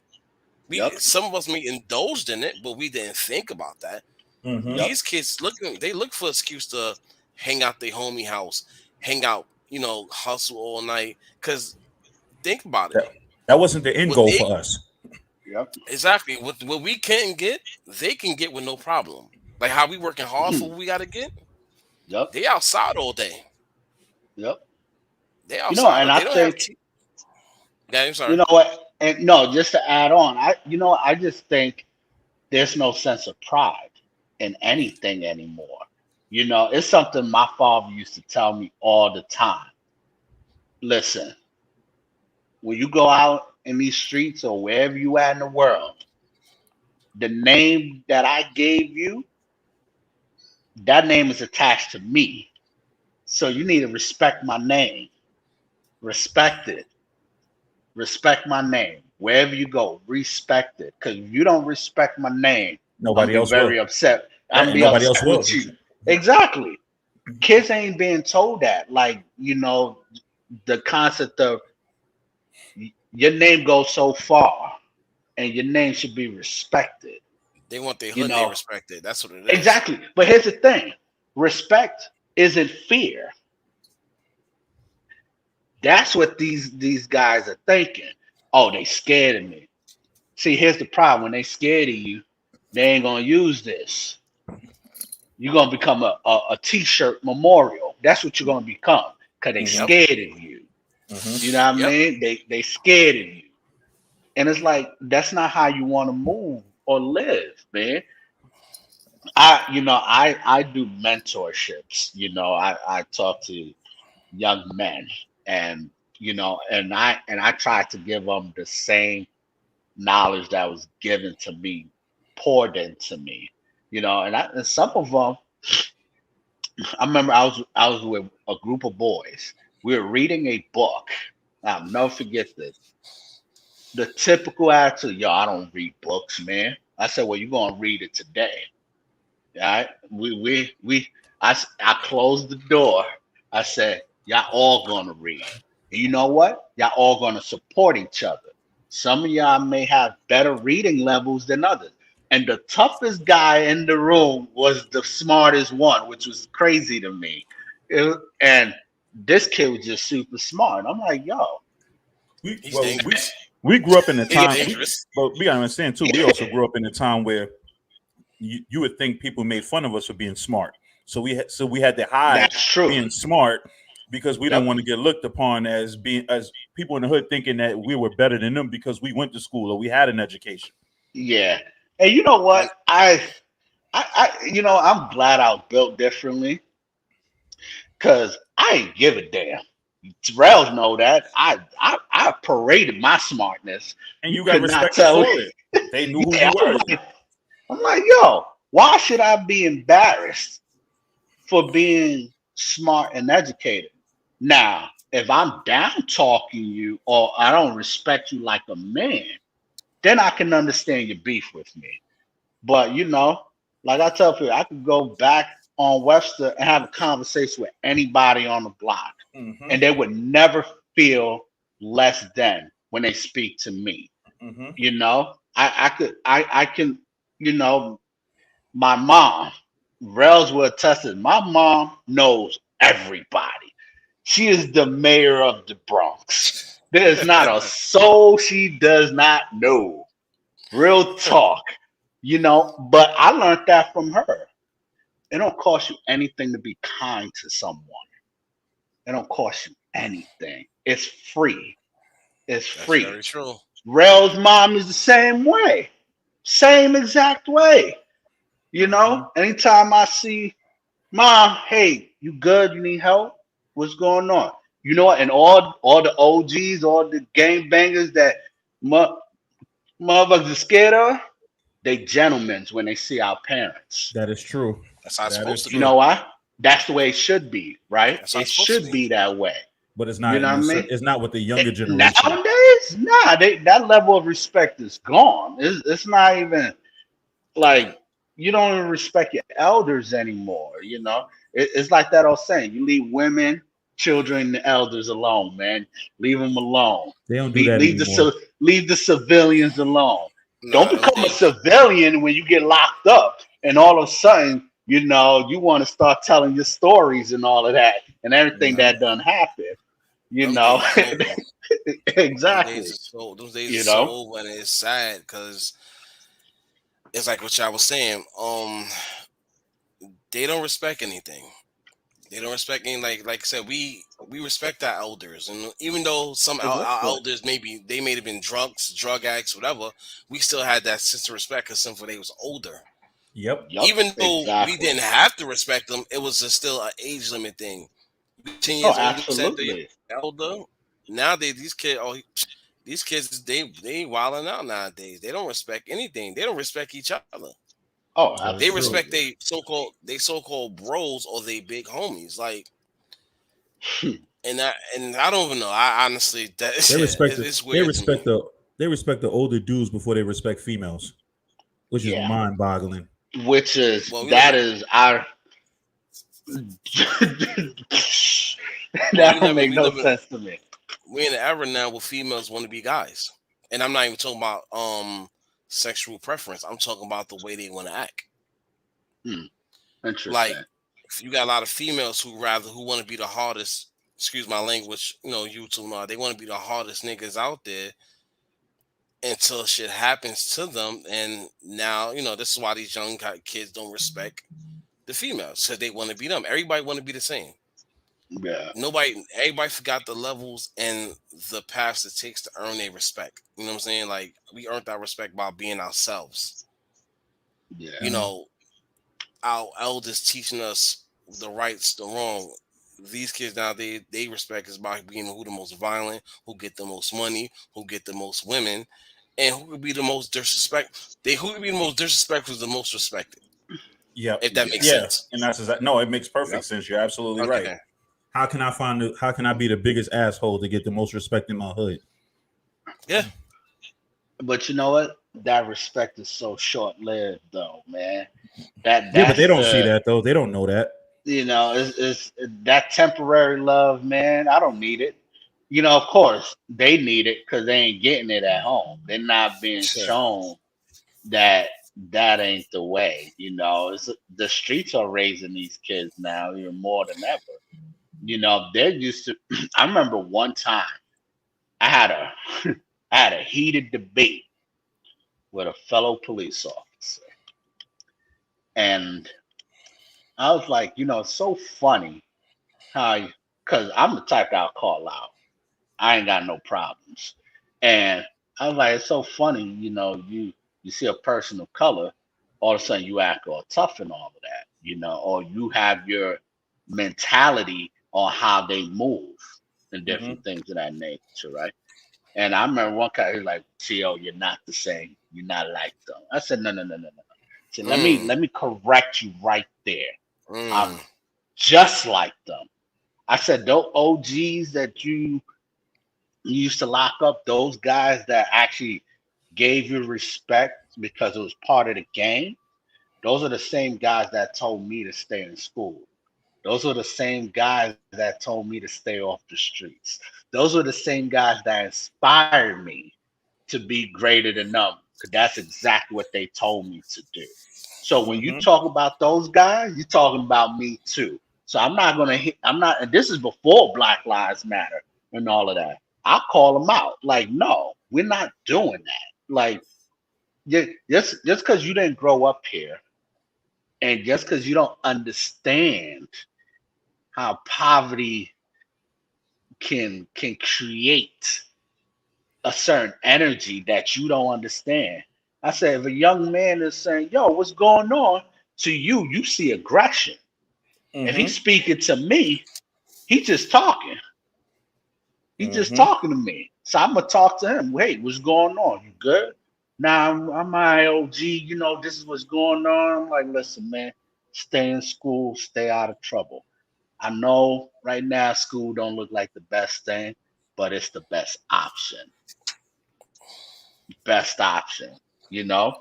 We Yep. some of us may indulged in it, but we didn't think about that. Mm-hmm. Yep. These kids they look for excuse to hang out their homie house, hang out, hustle all night. Cause think about it. That, that wasn't the end What goal they for us. Yep. exactly what we can't get, they can get with no problem. Like how we working hard for what we gotta get. Yep. They outside all day. Yep. They outside. And I They don't have think, yeah, I'm sorry. and no, just to add on, I just think there's no sense of pride in anything anymore. It's something my father used to tell me all the time. Listen, when you go out in these streets or wherever you at in the world, the name that I gave you, that name is attached to me. So you need to respect my name. Respect it. Respect my name. Wherever you go, respect it. Because if you don't respect my name, I'm Nobody gonna be else will. very upset. I'm Yeah, gonna and be nobody else upset will. with you. Exactly. Kids ain't being told that. Like, the concept of your name goes so far and your name should be respected. They want their You hood name know, respected. That's what it is. exactly. But here's the thing: respect isn't fear. That's what these guys are thinking. Oh, they scared of me. See, here's the problem: when they scared of you, they ain't gonna use this. You're gonna become a t-shirt memorial. That's what you're gonna become because they Hmm. Yep. scared of you. You know what I Yep. mean? They scared of you. And it's like that's not how you want to move or live, man. I do mentorships. I talk to young men, and and I try to give them the same knowledge that was given to me, poured into me. And some of them, I remember I was with a group of boys. We were reading a book. I'll never forget this. The typical attitude, yo, I don't read books, man. I said, well, you're gonna read it today. All right. I closed the door. I said, y'all all gonna read. And you know what? Y'all all gonna support each other. Some of y'all may have better reading levels than others. And the toughest guy in the room was the smartest one, which was crazy to me. And this kid was just super smart. I'm like, yo, We He's well, dangerous. we grew up in a He's time, dangerous. but we gotta understand too. We also grew up in a time where you would think people made fun of us for being smart. So we had to hide that's true. being smart because we didn't Yep. want to get looked upon as being as people in the hood thinking that we were better than them because we went to school or we had an education. Yeah. And you know what? And I'm glad I was built differently because I ain't give a damn. Terrell's know that. I paraded my smartness. And You you got could not respected tell. for it. They knew who Yeah, you were. I'm like, yo, why should I be embarrassed for being smart and educated? Now, if I'm down talking you or I don't respect you like a man, then I can understand your beef with me. But like I tell people, I could go back on Webster and have a conversation with anybody on the block, Hmm. and they would never feel less than when they speak to me. Hmm. I can, you know, my mom, Rels will attest to it. My mom knows everybody. She is the mayor of the Bronx. There is not a soul she does not know. Real talk, but I learned that from her. It don't cost you anything to be kind to someone. It don't cost you anything. It's free. It's that's free. very true. Rel's mom is the same way. Same exact way. Hmm. Anytime I see mom, hey, you good? You need help? What's going on? And all the OGs, all the game bangers that mo- motherfuckers are scared of, they gentlemen when they see our parents. That is true. That's how it's That is supposed to You be. true. know why? That's the way it should be, right? That's how It it's supposed to should be. be that way. But it's You not know in what I the mean? it's not with the younger generation. Nowadays, nah, that level of respect is gone. It's not even like you don't even respect your elders anymore. It's like that old saying: you leave women, children, and the elders alone, man. Leave them alone. They don't do Leave, that leave the anymore. leave the civilians alone. Don't Nah, them become a days. civilian when you get locked up, and all of a sudden, you want to start telling your stories and all of that, and everything Hmm. that done happen. You Them know, days is over. Them days exactly. is so. Those days You is so know, over, and it's sad because it's like what y'all was saying. They don't respect anything. They don't respect any like I said. We respect our elders, and even though some our exactly. elders maybe they may have been drunks, drug addicts, whatever, we still had that sense of respect because some for they was older. Yep. Yup, Even though we exactly. didn't have to respect them, it was still an age limit thing. 10 years Oh, older, you said they absolutely. elder. Nowadays, these kids, they wilding out nowadays. They don't respect anything. They don't respect each other. Oh, That is They true. respect absolutely. they so called bros or they big homies. Like And I don't even know. I honestly, that They respect it's they weird to me. respect the older dudes before they respect females, which is Yeah, mind boggling. which is Well, we live that in is our well, that don't make no sense to me. we're in an era now where females want to be guys, and I'm not even talking about sexual preference. I'm talking about the way they want to act. Hmm, Like, interesting. you got a lot of females who want to be the hardest. Excuse my language. You two know they want to be the hardest niggas out there until shit happens to them, and now this is why these young kids don't respect the females because they want to be them. Everybody want to be the same. Yeah, Everybody forgot the levels and the paths it takes to earn their respect. You know what I'm saying? Like, we earned our respect by being ourselves. You yeah, know, our elders teaching us the rights, the wrong. These kids now, they respect is by being who the most violent, who get the most money, who get the most women, and who could be the most disrespect. Who could be the most disrespectful is the most respected. Yep. If that makes yeah, Yeah, sense. and that's exactly, no, it makes perfect yep. sense. You're absolutely right. Okay. How can I be the biggest asshole to get the most respect in my hood? Yeah. But you know what? That respect is so short lived, though, man. That Yeah, but they that's don't see the that though. They don't know that. it's that temporary love, man. I don't need it. Of course they need it because they ain't getting it at home. They're not being Sure. shown that that ain't the way. It's the streets are raising these kids now even more than ever. They're used to. I remember one time I had a I had a heated debate with a fellow police officer, and I was like, it's so funny how, because I'm the type that I'll call out. I ain't got no problems. And I was like, it's so funny, you see a person of color, all of a sudden you act all tough and all of that, or you have your mentality on how they move and Hmm. different things of that nature, right? And I remember one guy, he was like, Teo, you're not the same. You're not like them. I said, no, no, no, no, no. I said, let me Mm. let me correct you right there. I'm Mm. just like them. I said, those OGs that you used to lock up, those guys that actually gave you respect because it was part of the game, those are the same guys that told me to stay in school. Those are the same guys that told me to stay off the streets. Those are the same guys that inspired me to be greater than them. Because that's exactly what they told me to do. So when you Hmm. talk about those guys, you're talking about me too. So I'm not gonna hit. I'm not. And this is before Black Lives Matter and all of that. I call them out. Like, no, we're not doing that. Like, just because you didn't grow up here, and just because you don't understand how poverty can create a certain energy that you don't understand. I said, if a young man is saying, yo, what's going on? To you, you see aggression. If he's Hmm. speaking to me, he's just talking. He's just Hmm. talking to me. So I'm gonna talk to him. Hey, what's going on? You good? Now I'm my OG, this is what's going on. I'm like, listen, man, stay in school, stay out of trouble. I know right now school don't look like the best thing, but it's the best option, you know.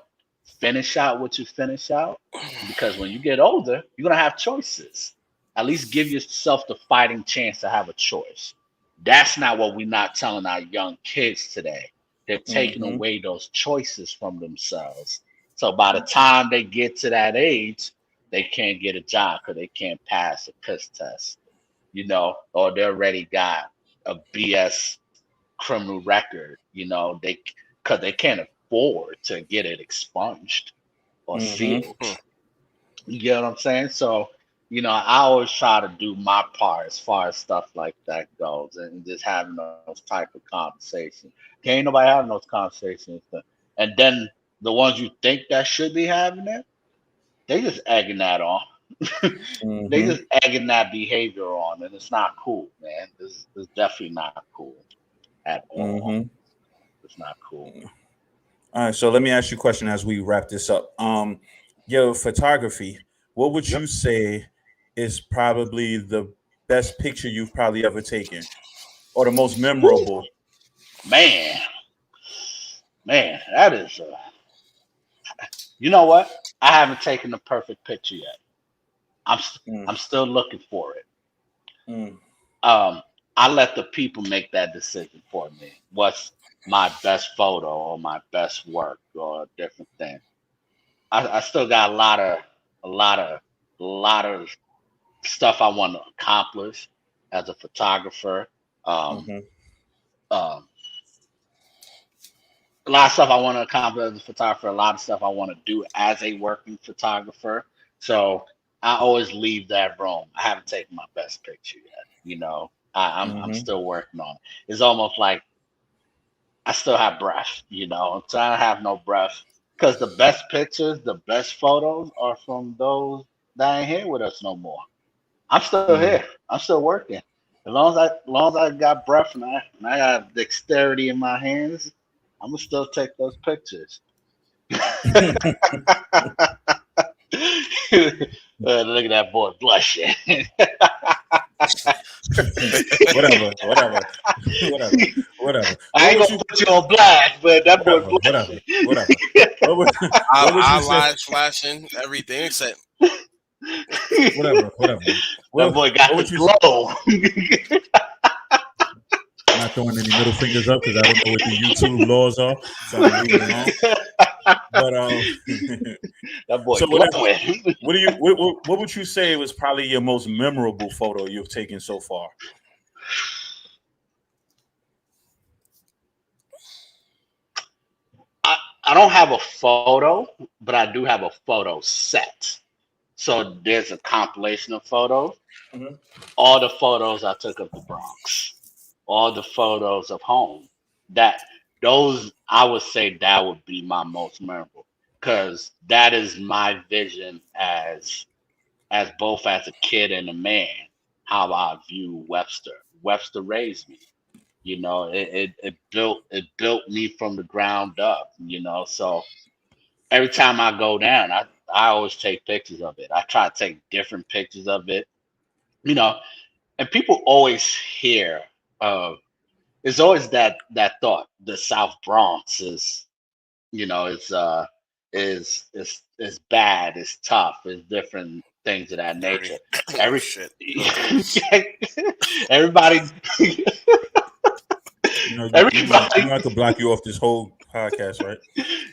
Finish out what you finish out because when you get older, you're gonna have choices. At least give yourself the fighting chance to have a choice. That's not what we're not telling our young kids today. They're taking Hmm. away those choices from themselves. So by the time they get to that age, they can't get a job because they can't pass a piss test, or they already got a BS criminal record, they because they can't afford to get it expunged or Hmm. sealed. You get what I'm saying? So, I always try to do my part as far as stuff like that goes and just having those type of conversations. Ain't nobody having those conversations. And then the ones you think that should be having it, they just egging that on. They Hmm. just egging that behavior on, and it's not cool, man. It's definitely not cool at all. Hmm. It's not cool. All right, so let me ask you a question as we wrap this up. Your photography, what would Yep. you say is probably the best picture you've probably ever taken, or the most memorable? Man, that is. You know what? I haven't taken the perfect picture yet. I'm Mm, I'm still looking for it. mm, Um, I let the people make that decision for me. What's my best photo or my best work or different thing. I still got a lot of, a lot of stuff I want to accomplish as a photographer. Um, mm-hmm, um, a lot of stuff I want to accomplish as a photographer. A lot of stuff I want to do as a working photographer. So I always leave that room. I haven't taken my best picture yet. I'm mm-hmm, still working on it. It's almost like I still have breath. Until I have no breath. Because the best pictures, the best photos are from those that ain't here with us no more. I'm still mm. here. I'm still working. As long as I got breath and I have dexterity in my hands, I'm gonna still take those pictures. Look at that boy blushing. Whatever, whatever, whatever, whatever. I What ain't would gonna you? put you on blast, but that boy Whatever, whatever, blushing. whatever. What would, what would you say? Eyelids flashing, everything except Whatever, whatever. That boy got What the would you? glow. Not throwing any middle fingers up because I don't know what the YouTube laws are, so I'm gonna leave it alone. But That boy so whatever. glowing. What would you say was probably your most memorable photo you've taken so far? I don't have a photo, but I do have a photo set. So there's a compilation of photos. Mm-hmm. All the photos I took of the Bronx, all the photos of home. That those I would say that would be my most memorable because that is my vision as both as a kid and a man how I view Webster. Webster raised me. It built me from the ground up. So every time I go down, I always take pictures of it. I try to take different pictures of it. You know, and people always hear of it's always that thought the South Bronx is bad, it's tough, it's different things of that dirty. nature. Oh Every shit, filthy. everybody You everybody know I could block you off this whole podcast, right?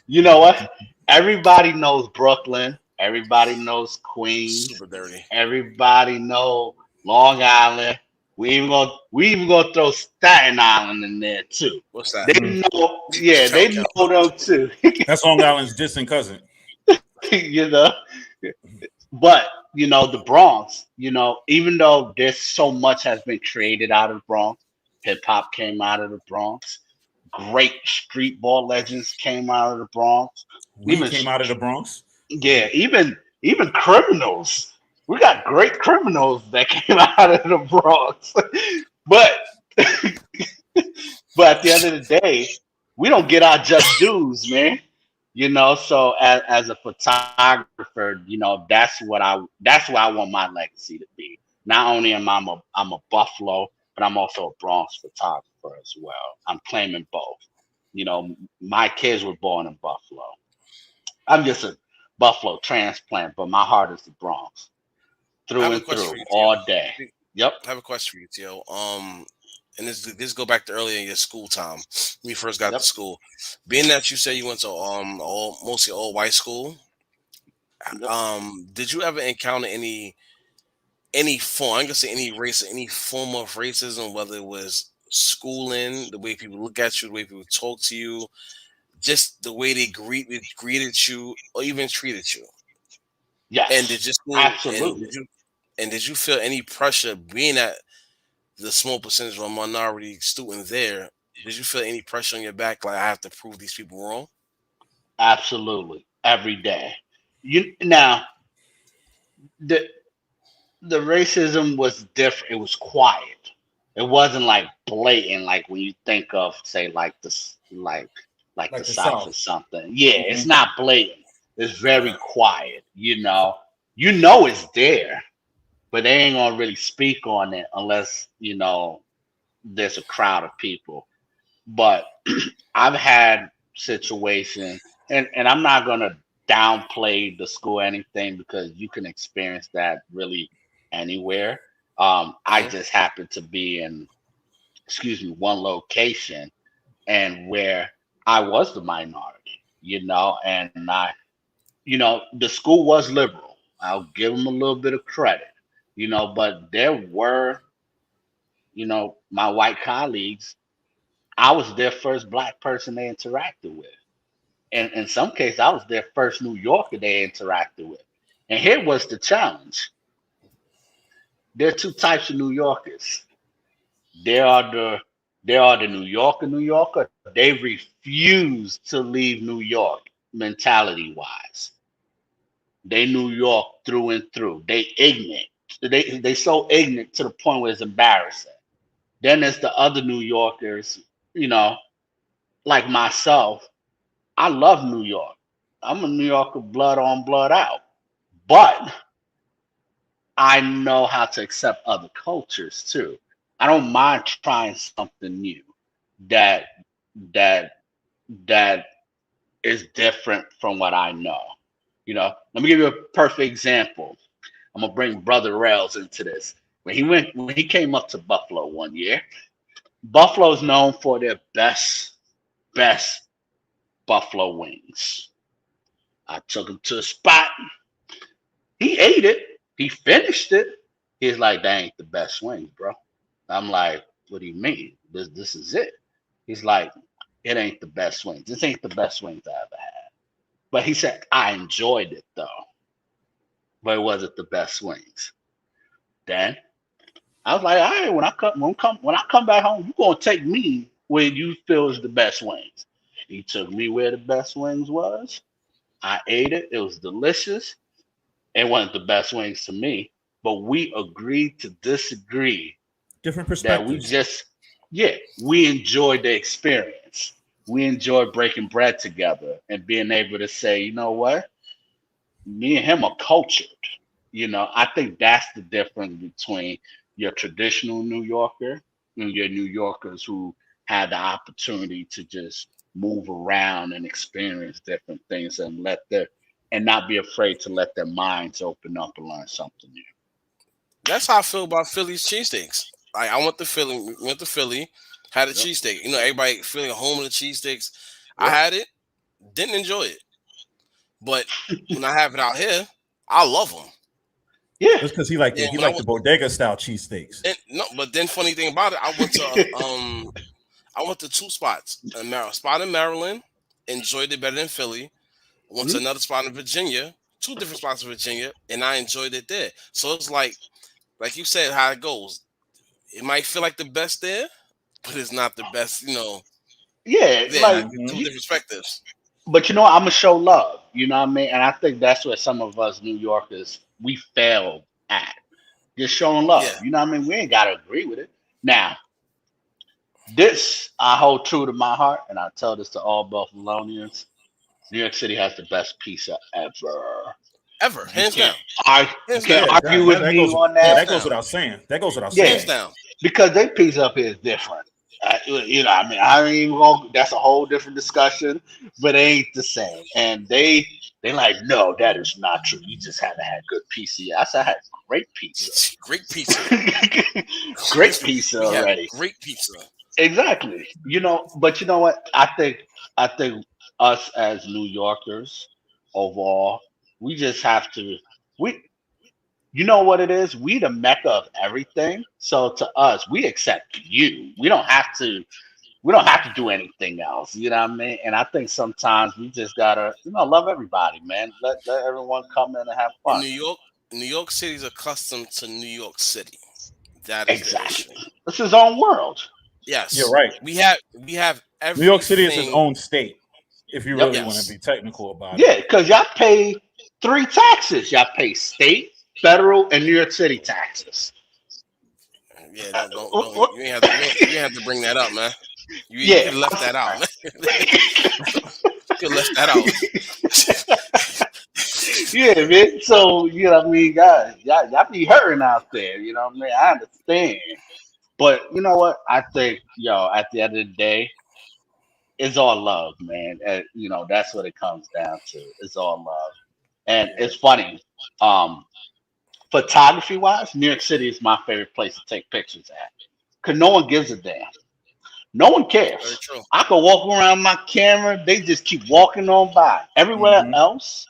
you know what? Everybody knows Brooklyn, everybody knows Queens, Super dirty. everybody know Long Island. We even gonna throw Staten Island in there too. What's that? They Mm. know, yeah, Tell they Kel. know them too. That's Long Island's distant cousin. you know, but the Bronx. Even though there's so much has been created out of the Bronx, hip hop came out of the Bronx. Great street ball legends came out of the Bronx. We Even came out of the Bronx. yeah, even criminals. We got great criminals that came out of the Bronx. But but at the end of the day, we don't get our just dues, man. So as a photographer, that's what I want my legacy to be. Not only I'm a Buffalo, but I'm also a Bronx photographer as well. I'm claiming both. My kids were born in Buffalo. I'm just a Buffalo transplant, but my heart is the Bronx I through have a and question for through you, Teo. all day. Yep. I have a question for you, Teo. And this go back to earlier in your school time when you first got to Yep. school. Being that you said you went to mostly all white school, Yep. did you ever encounter any form? I'm gonna say any race, any form of racism, whether it was schooling, the way people look at you, the way people talk to you, just the way they greeted you, or even treated you. And Yes. did your school Absolutely. and did you feel any pressure being at the small percentage of a minority student there? Did you feel any pressure on your back, like I have to prove these people wrong? Absolutely. Every day. Now the the racism was different. It was quiet. It wasn't like blatant, like when you think of say like the Like the South or South. something. Yeah, Hmm. it's not blatant. It's very Right. quiet. You know it's there, but they ain't gonna really speak on it unless there's a crowd of people. But I've had situations, and I'm not gonna downplay the school or anything because you can experience that really anywhere. I Mhm. just happened to be in, excuse me, one location and where I was the minority, and the school was liberal. I'll give them a little bit of credit, but there were, my white colleagues, I was their first black person they interacted with. And in some cases, I was their first New Yorker they interacted with. And here was the challenge. There are two types of New Yorkers. There are the New Yorker. They refuse to leave New York mentality wise. They New York through and through. They ignorant. They so ignorant to the point where it's embarrassing. Then there's the other New Yorkers, you know, like myself. I love New York. I'm a New Yorker, blood on, blood out. But I know how to accept other cultures too. I don't mind trying something new that that that is different from what I know. Let me give you a perfect example. I'm gonna bring Brother Rails into this. When he came up to Buffalo one year, Buffalo is known for their best buffalo wings. I took him to a spot. He ate it. He finished it. He's like, "That ain't the best wings, bro." I'm like, "What do you mean? This is it?" He's like, "It ain't the best wings. This ain't the best wings I ever had." But he said, "I enjoyed it though, but it wasn't the best wings." Then I was like, "All right, when I come back home, you gonna take me where you feel is the best wings." He took me where the best wings was. I ate it. It was delicious. It wasn't the best wings to me, but we agreed to disagree. Different That we perspectives. just, yeah, we enjoyed the experience. We enjoyed breaking bread together and being able to say, you know what, me and him are cultured. I think that's the difference between your traditional New Yorker and your New Yorkers who had the opportunity to just move around and experience different things and not be afraid to let their minds open up and learn something new. That's how I feel about Philly's cheesesteaks. Like I went to Philly, had a Yep. cheesesteak. Everybody feeling home with the cheesesteaks. I Yep. had it, didn't enjoy it, but when I have it out here, I love them. Yeah. That's because he liked Yeah, he when I liked the went, bodega style cheesesteaks. and, no, but then funny thing about it, I went to two spots. A spot in Maryland, enjoyed it better than Philly. Went to Mhm. another spot in Virginia, two different spots in Virginia, and I enjoyed it there. So it's like you said, how it goes. It might feel like the best there, but it's not the best, Yeah, there. like, Mhm. Two different perspectives. but I'm gonna show love. You know what I mean? And I think that's where some of us New Yorkers we failed at. Just showing Yeah. love. You know what I mean? We ain't gotta agree with it. Now, this I hold true to my heart, and I tell this to all Buffalonians. New York City has the best pizza ever. Ever. You Hands can't down. you Hands can't down. Yeah, argue with that me goes. on Yeah, Hands that. that goes down. without saying. That goes without Yeah, Hands saying. down. because their pizza up here is different. I mean, I ain't even gonna. That's a whole different discussion, but it ain't the same. And they like, no, that is not true. You just haven't had good pizza. I said I had great pizza, Great pizza. great pizza We have already. great pizza. Exactly. But you know what? I think us as New Yorkers overall, we just have to. We You know what it is? We the mecca of everything. So to us, we accept you. We don't have to do anything else. You know what I mean? And I think sometimes we just gotta, love everybody, man. Let everyone come in and have fun. New York, New York City is accustomed to New York City. That is the Exactly. issue. It's his own world. You're Yes, right. we have New York City is his everything. own state. If you Yep. really want to Yes. be technical about it. Yeah, because y'all pay three taxes. Y'all pay state, federal, and New York City taxes. Yeah. Uh, Don't. You ain't have to bring that up, man. You yeah. could have left I'm that out, sorry. man. You could have left that out. Yeah, man. So, you know what I mean, guys, y'all be hurting out there, you know what I mean? I understand. But you know what? I think, at the end of the day, it's all love, man. And, that's what it comes down to. It's all love. And Yeah. it's funny. Um, Photography wise, New York City is my favorite place to take pictures at. Cause no one gives a damn. No one Very cares. true. I could walk around my camera, they just keep walking on by. Everywhere Mm-hmm. else,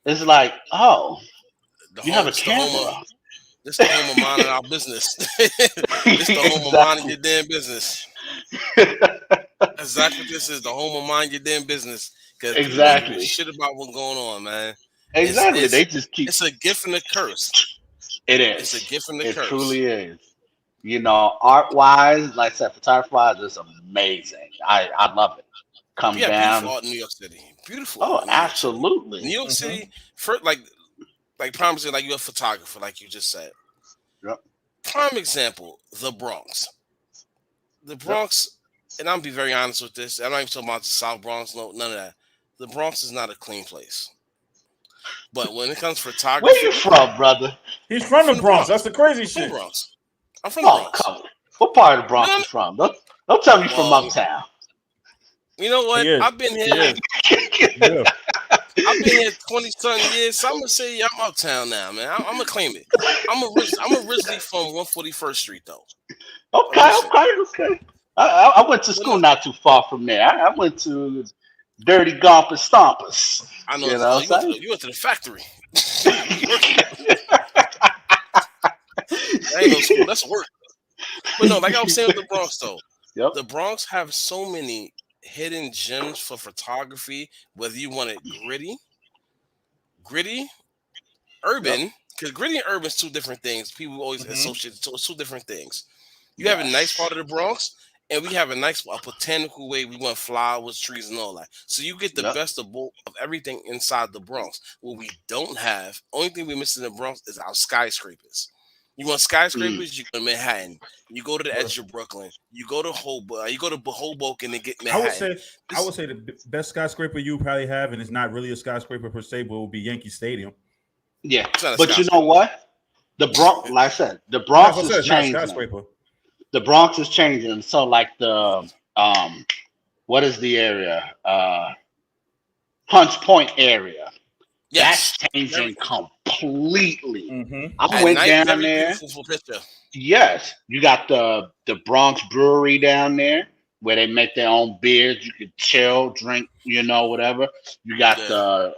it's like, oh, The you have home, a camera. this the home of minding our business. This the home of minding Exactly. your damn business. That's exactly what this is. The home of mind your damn business. Because people don't give a Exactly. shit about what's going on, man. It's Exactly. it's They just keep. it's a gift and a curse. It It's a is. gift and a It curse. truly is. Art wise, like I said, photography wise, it's amazing. I love it. We Come have beautiful down. art in New York City. Beautiful Oh, art in New York City. New absolutely. York Mm-hmm. City, for like promising, like you're a photographer, like you just said. Yep. Prime example, the Bronx. The Yep. Bronx, and I'll be very honest with this. I'm not even talking about the South Bronx, no, none of that. The Bronx is not a clean place. But when it comes to Where you photography, from, brother? He's I'm from the from the Bronx. That's Bronx. the crazy I'm from the shit. Bronx. I'm from the Oh, Bronx. come on. What part of the No, Bronx you from? Don't tell me from well, uptown. you know He what? is. I've been He here. is. Yeah. I've been here 20-something years, so I'm gonna say I'm uptown now, man. I'm gonna claim it. I'm originally from 141st Street, though. Okay, Originally, okay. I went to but school no, not too far from there. I went to Dirty Gompers Stompers. I know. You know Oh, what I'm you went to the factory. You worked saying? there. That ain't no school. That's work. But no, like I was saying with the Bronx, though, Yep. the Bronx have so many hidden gems for photography. Whether you want it gritty, Yep. urban, because gritty and urban is two different things. People always Mm-hmm. associate it, so it's two different things. You have a nice Yes. part of the Bronx, and we have a botanical way. We want flowers, trees, and all that. So you get the Yep. best of both of everything inside the Bronx. What we don't have, only thing we miss in the Bronx is our skyscrapers. You want Mm. skyscrapers? You go to Manhattan. You go to the Well, edge of Brooklyn. You go to Hoboken. You go to Hoboken and get I would Manhattan. say I This would say the best skyscraper you probably have, and it's not really a skyscraper per se, but it would be Yankee Stadium. Yeah. it's not a But you know skyscraper. what? The Bronx, like I said, the That's Bronx what I is said. It's not a changing. skyscraper. The Bronx is changing. So like the what is the area? Hunts Point area. That's Yes, very changing completely. Mm-hmm. I at went night, down very there. beautiful for picture. Yes, you got the Bronx Brewery down there where they make their own beers. You could chill, drink, whatever. You got Yeah, the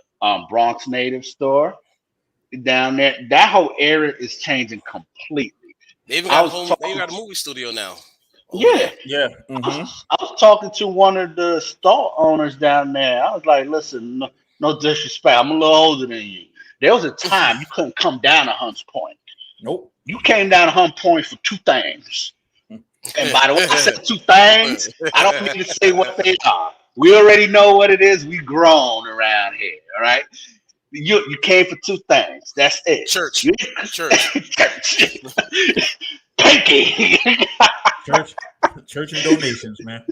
Bronx Native store down there. That whole area is changing completely. they even I got a was home. They even talking, got a movie studio now over yeah, there. Yeah. I Mm-hmm. was, I was talking to one of the store owners down there. I was like, listen, no, no disrespect. I'm a little older than you. There was a time you couldn't come down to Hunts Point. Nope. You came down to Hunt Point for two things. And by the way, I said two things. I don't need to say what they are. We already know what it is. We grown around here. All right. You came for two things. That's it. Church, You church. Pinky. Church, church and donations, man.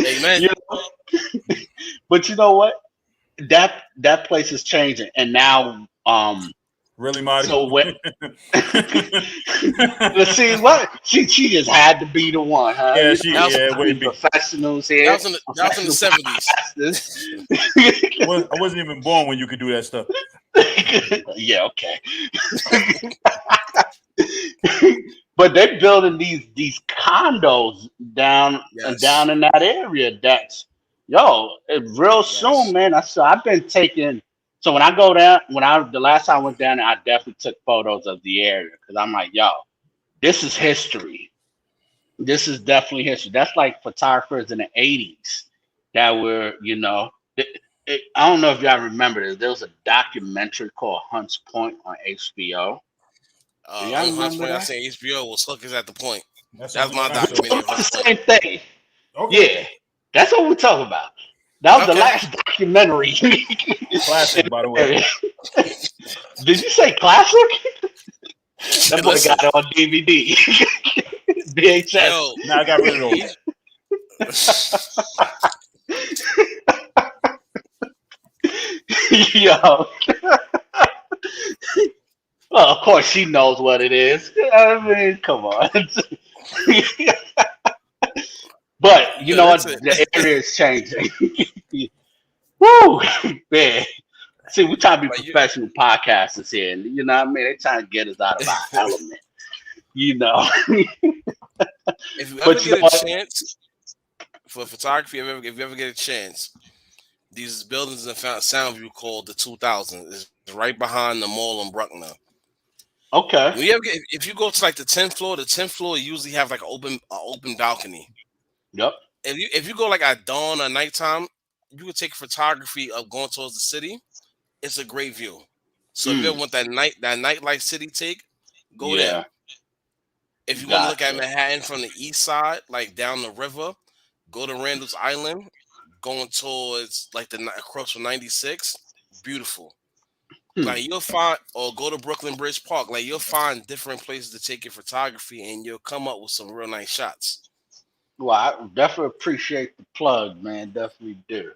Amen. You know? But you know what? That place is changing. And now Really, Marty? so what let's see what she just had to be the one, huh? Yeah, That was yeah, it I mean wouldn't be. professionals that here, was in the professional 70s. podcasters. I wasn't even born when you could do that stuff. Yeah, okay. But they're building these condos down Yes, in that area. That's real soon, yes. man. I've been taking. So when I go down, the last time I went down there, I definitely took photos of the area because I'm like, this is history. This is definitely history. That's like photographers in the '80s that were, I don't know if y'all remember this. There was a documentary called Hunts Point on HBO. Do y'all On Hunts remember Point, I that? say HBO was hookers at the point. That That's sounds my like my show. documentary of About the Hunts Point. same thing. Okay. Yeah, that's what we're talking about. That was the Okay. last documentary. Classic, by the way. Did you say classic? That boy Listen, got it on DVD, VHS. yo, Now I got rid of those. Yo, Well, of course she knows what it is. I mean, come on. But you know That's what? The it. area is changing. Woo, man. See, we're trying to be Like you, professional podcasters here. You know what I mean? They're trying to get us out of our element. You know. if you ever But you get know a what? chance for photography, if you ever get a chance, these buildings in Soundview called the 2000 is right behind the mall in Bruckner. Okay. When you ever if you go to like the 10th floor usually have like an open balcony. Yep. If you go like at dawn or nighttime, you can take photography of going towards the city. It's a great view. So if you Mm, ever want that nightlife city take, go there. yeah. If you want to look at Gotcha. Manhattan from the east side, like down the river, go to Randall's Island, going towards like across from 96. Beautiful. Hmm. Like you'll find, or go to Brooklyn Bridge Park. Like you'll find different places to take your photography, and you'll come up with some real nice shots. Well, I definitely appreciate the plug, man. Definitely do.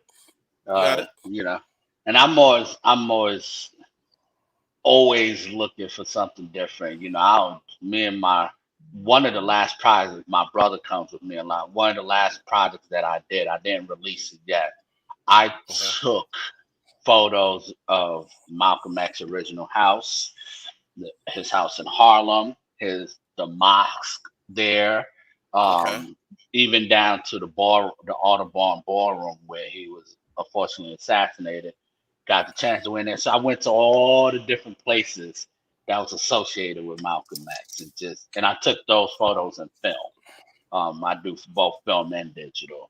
You got it. You know, and always looking for something different. You know, me and my one of the last projects, my brother comes with me a lot. One of the last projects that I did, I didn't release it yet. I Okay. took photos of Malcolm X's original house, his house in Harlem, the mosque there, Okay. um, even down to the Audubon Ballroom where he was unfortunately assassinated. Got the chance to win there, so I went to all the different places that was associated with Malcolm X, and I took those photos in film. I do for both film and digital.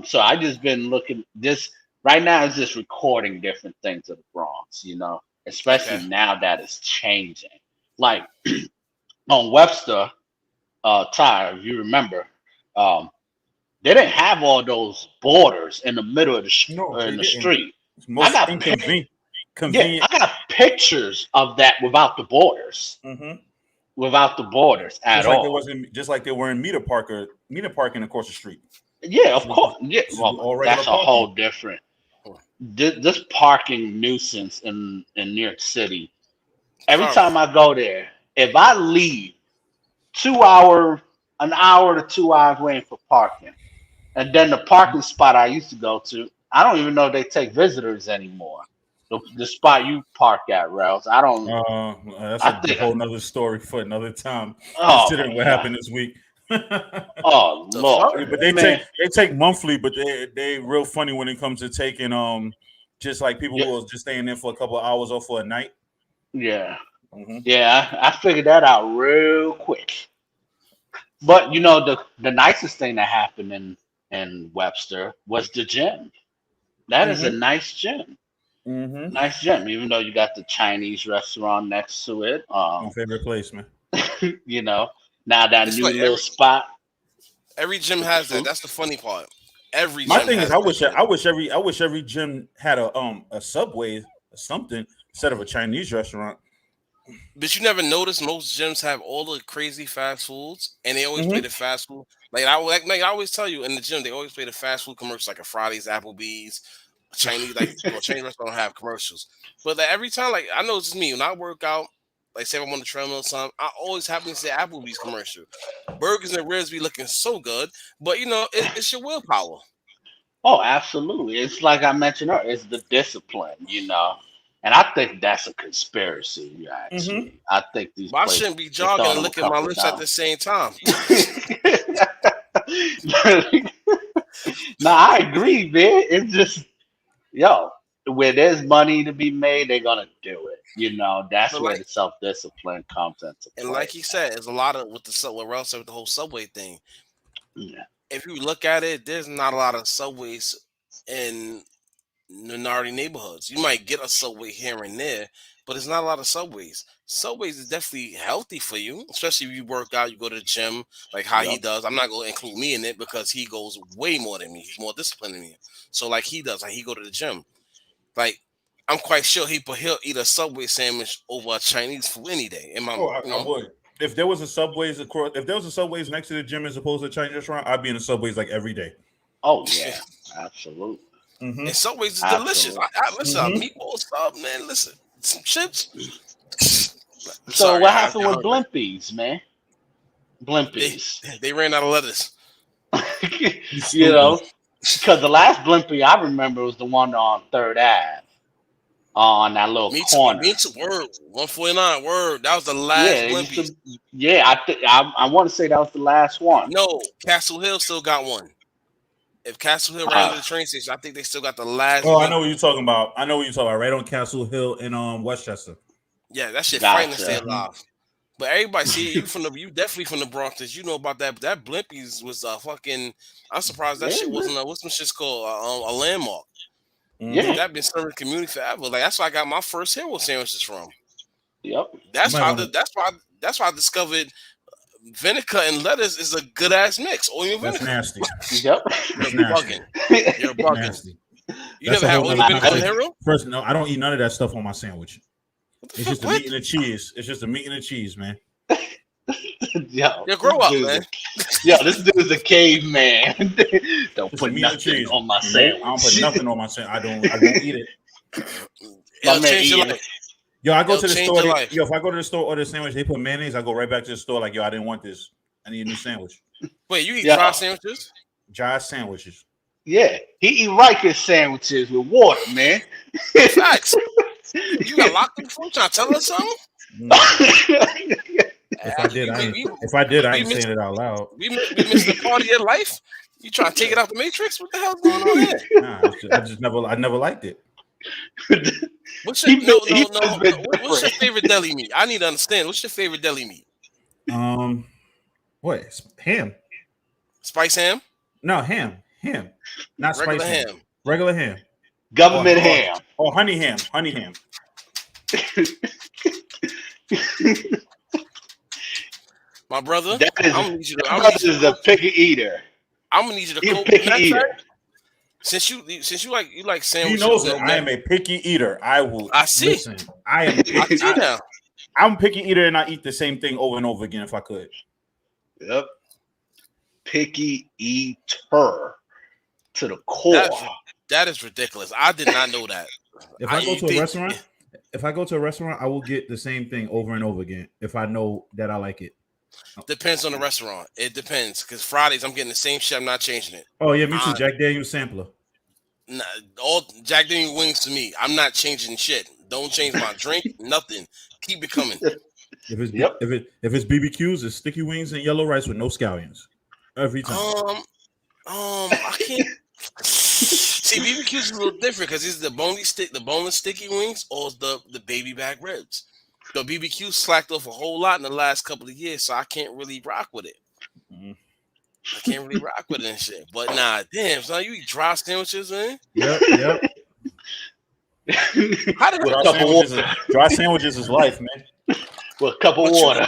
So I just been looking this right now is just recording different things of the Bronx, especially Okay. now that it's changing. Like on Webster, Ty, if you remember, um, they didn't have all those borders in the middle of No, in they the didn't. street. It's I most got inconvenient. yeah, Convenient. I got pictures of that Hmm. without the borders at Just like there all. wasn't, just like they were in meter parking across the street. Yeah, This of course. Yeah, this is well, all regular that's a parking. whole different. This parking nuisance in New York City. Every Thorough. time I go there, if I leave 2 hour, an hour to 2 hours waiting for parking, and then the parking spot I used to go to, I don't even know if they take visitors anymore. The spot you park at, Rels. I don't. That's I a think. whole nother story for another time. Oh my Considering what god. happened this week. Oh The fuck. Lord, But they take man. monthly, but they real funny when it comes to taking just like people Yeah, who are just staying there for a couple of hours or for a night. yeah, Hmm. yeah. I figured that out real quick. But the nicest thing that happened in Webster was the gym. That is a Hmm. nice gym. Hmm. Nice gym, even though you got the Chinese restaurant next to it. My favorite place, man. You know, now that It's new like little spot every gym with the has that. food. That's the funny part. Every My Yep. gym thing is, has that shit. I wish every gym had a Subway or something instead of a Chinese restaurant. But you never notice most gyms have all the crazy fast foods, and they always play Hmm. the fast food. I always tell you in the gym, they always play the fast food commercials like a Fridays, Applebee's, Chinese. Like Chinese restaurants don't have commercials, but like, every time, like I know it's just me when I work out. Like say if I'm on the treadmill or something, I always happen to see Applebee's commercial. Burgers and ribs be looking so good, but it's your willpower. Oh, absolutely. It's like I mentioned earlier, it's the discipline. And I think that's a conspiracy, you ask Hmm. me. I think these But I places shouldn't be they jogging thought and it would licking come my from lips at down. the same time. No, I agree, man. It's just yo, where there's money to be made, they're gonna do it. That's But where like the self discipline comes into and like play, he said, there's a lot of with the what Ralph said with the whole subway thing. man. Yeah. If you look at it, there's not a lot of subways in minority neighborhoods. You might get a subway here and there, but it's not a lot of subways. Subways is definitely healthy for you, especially if you work out, you go to the gym, like how he Yep. does. I'm not going to include me in it because he goes way more than me. He's more disciplined than me. So like he does, like he go to the gym. Like I'm quite sure he'll eat a Subway sandwich over a Chinese food any day. In my, Oh, I would. If there was a Subways across, if there was a Subways next to the gym as opposed to a Chinese restaurant, I'd be in the Subways like every day. Oh yeah. Absolutely. and Mm-hmm. Subways is delicious. Absolutely. Listen, a Mm-hmm. meatball sub, man. Listen, some chips. So Sorry, what I happened got with hungry. Blimpies, man? Blimpies. They ran out of lettuce. You You stupid. know, because the last Blimpie I remember was the one on Third Ave on that little Me corner. too. Word 149. Word. That was the Yeah, last it used Blimpies. to, yeah. I want to say that was the last one. No, Castle Hill still got one. If Castle Hill ran to the train station, I think they still got the last. Oh, I know Blimpie. what you're talking about. I know what you're talking about. Right on Castle Hill in Westchester. Yeah, that shit frightening to stay Gotcha. alive. But everybody see you you definitely from the Bronx. You know about that. That Blimpies was a fucking. I'm surprised that Yeah, shit man. wasn't what's some shit's called a landmark. Yeah. That been serving the community forever. Like that's where I got my first hero sandwiches from. Yep. That's might how wanna- that's why I discovered vinegar and lettuce is a good ass mix. Onion That's vinegar. nasty. Yep. That's You're nasty. bugging. You're That's bugging. nasty. You That's never a had whole onion nother vinegar on conversation. hero? First, no, I don't eat none of that stuff on my sandwich. What the It's fuck? just the What? meat and the cheese. It's just the meat and the cheese, man. Yo, Yeah, grow this up, dude's man. this dude's a caveman. Don't It's put the meat and nothing cheese. on my Nope, sandwich. I don't put nothing on my sandwich. I won't eat it. My It'll man change your eating. life. Yo, I go It'll to the change store. your life. Yo, if I go to the store order a sandwich, they put mayonnaise. I go right back to the store like, yo, I didn't want this. I need a new sandwich. Wait, you eat Yeah. dry sandwiches? Dry sandwiches. Yeah, he eat Riker sandwiches with water, man. Facts. You got locked in before? Trying to tell us something? If I did, I ain't saying it out loud. We missed the party of life. You trying to take it out the Matrix? What the hell's going on here? Nah, I never liked it. What's your He's been What's your different. favorite deli meat? I need to understand. What's your favorite deli meat? What? Ham? Spice ham? No, ham. Not Regular spicy ham. Regular ham. Government ham. Or honey ham. Honey ham. My brother, That is, I'm gonna need you to. that brother is a picky eater. I'm gonna need you to He's a cook. picky Matter of eater. fact, since you like He sandwiches. knows it. I am a picky eater. I will. I see. Listen, I see now. I'm a picky eater, and I eat the same thing over and over again if I could. Yep. Picky eater to the core. That is ridiculous. I did not know that. If I go to a restaurant, I will get the same thing over and over again if I know that I like it. Depends on the restaurant. It depends because Fridays I'm getting the same shit. I'm not changing it. Oh yeah, me too. Jack Daniel's sampler. Nah, all Jack Daniel's wings to me. I'm not changing shit. Don't change my drink. Nothing. Keep it coming. If it's BBQs, it's sticky wings and yellow rice with no scallions every time. I can't. See, BBQ's a little different because it's the boneless sticky wings, or it's the baby back ribs. The BBQ slacked off a whole lot in the last couple of years, so I can't really rock with it. I can't really rock with it and shit. But nah, damn, son, you eat dry sandwiches, man. Yep. How did Dry sandwiches is life, man. With a cup of water.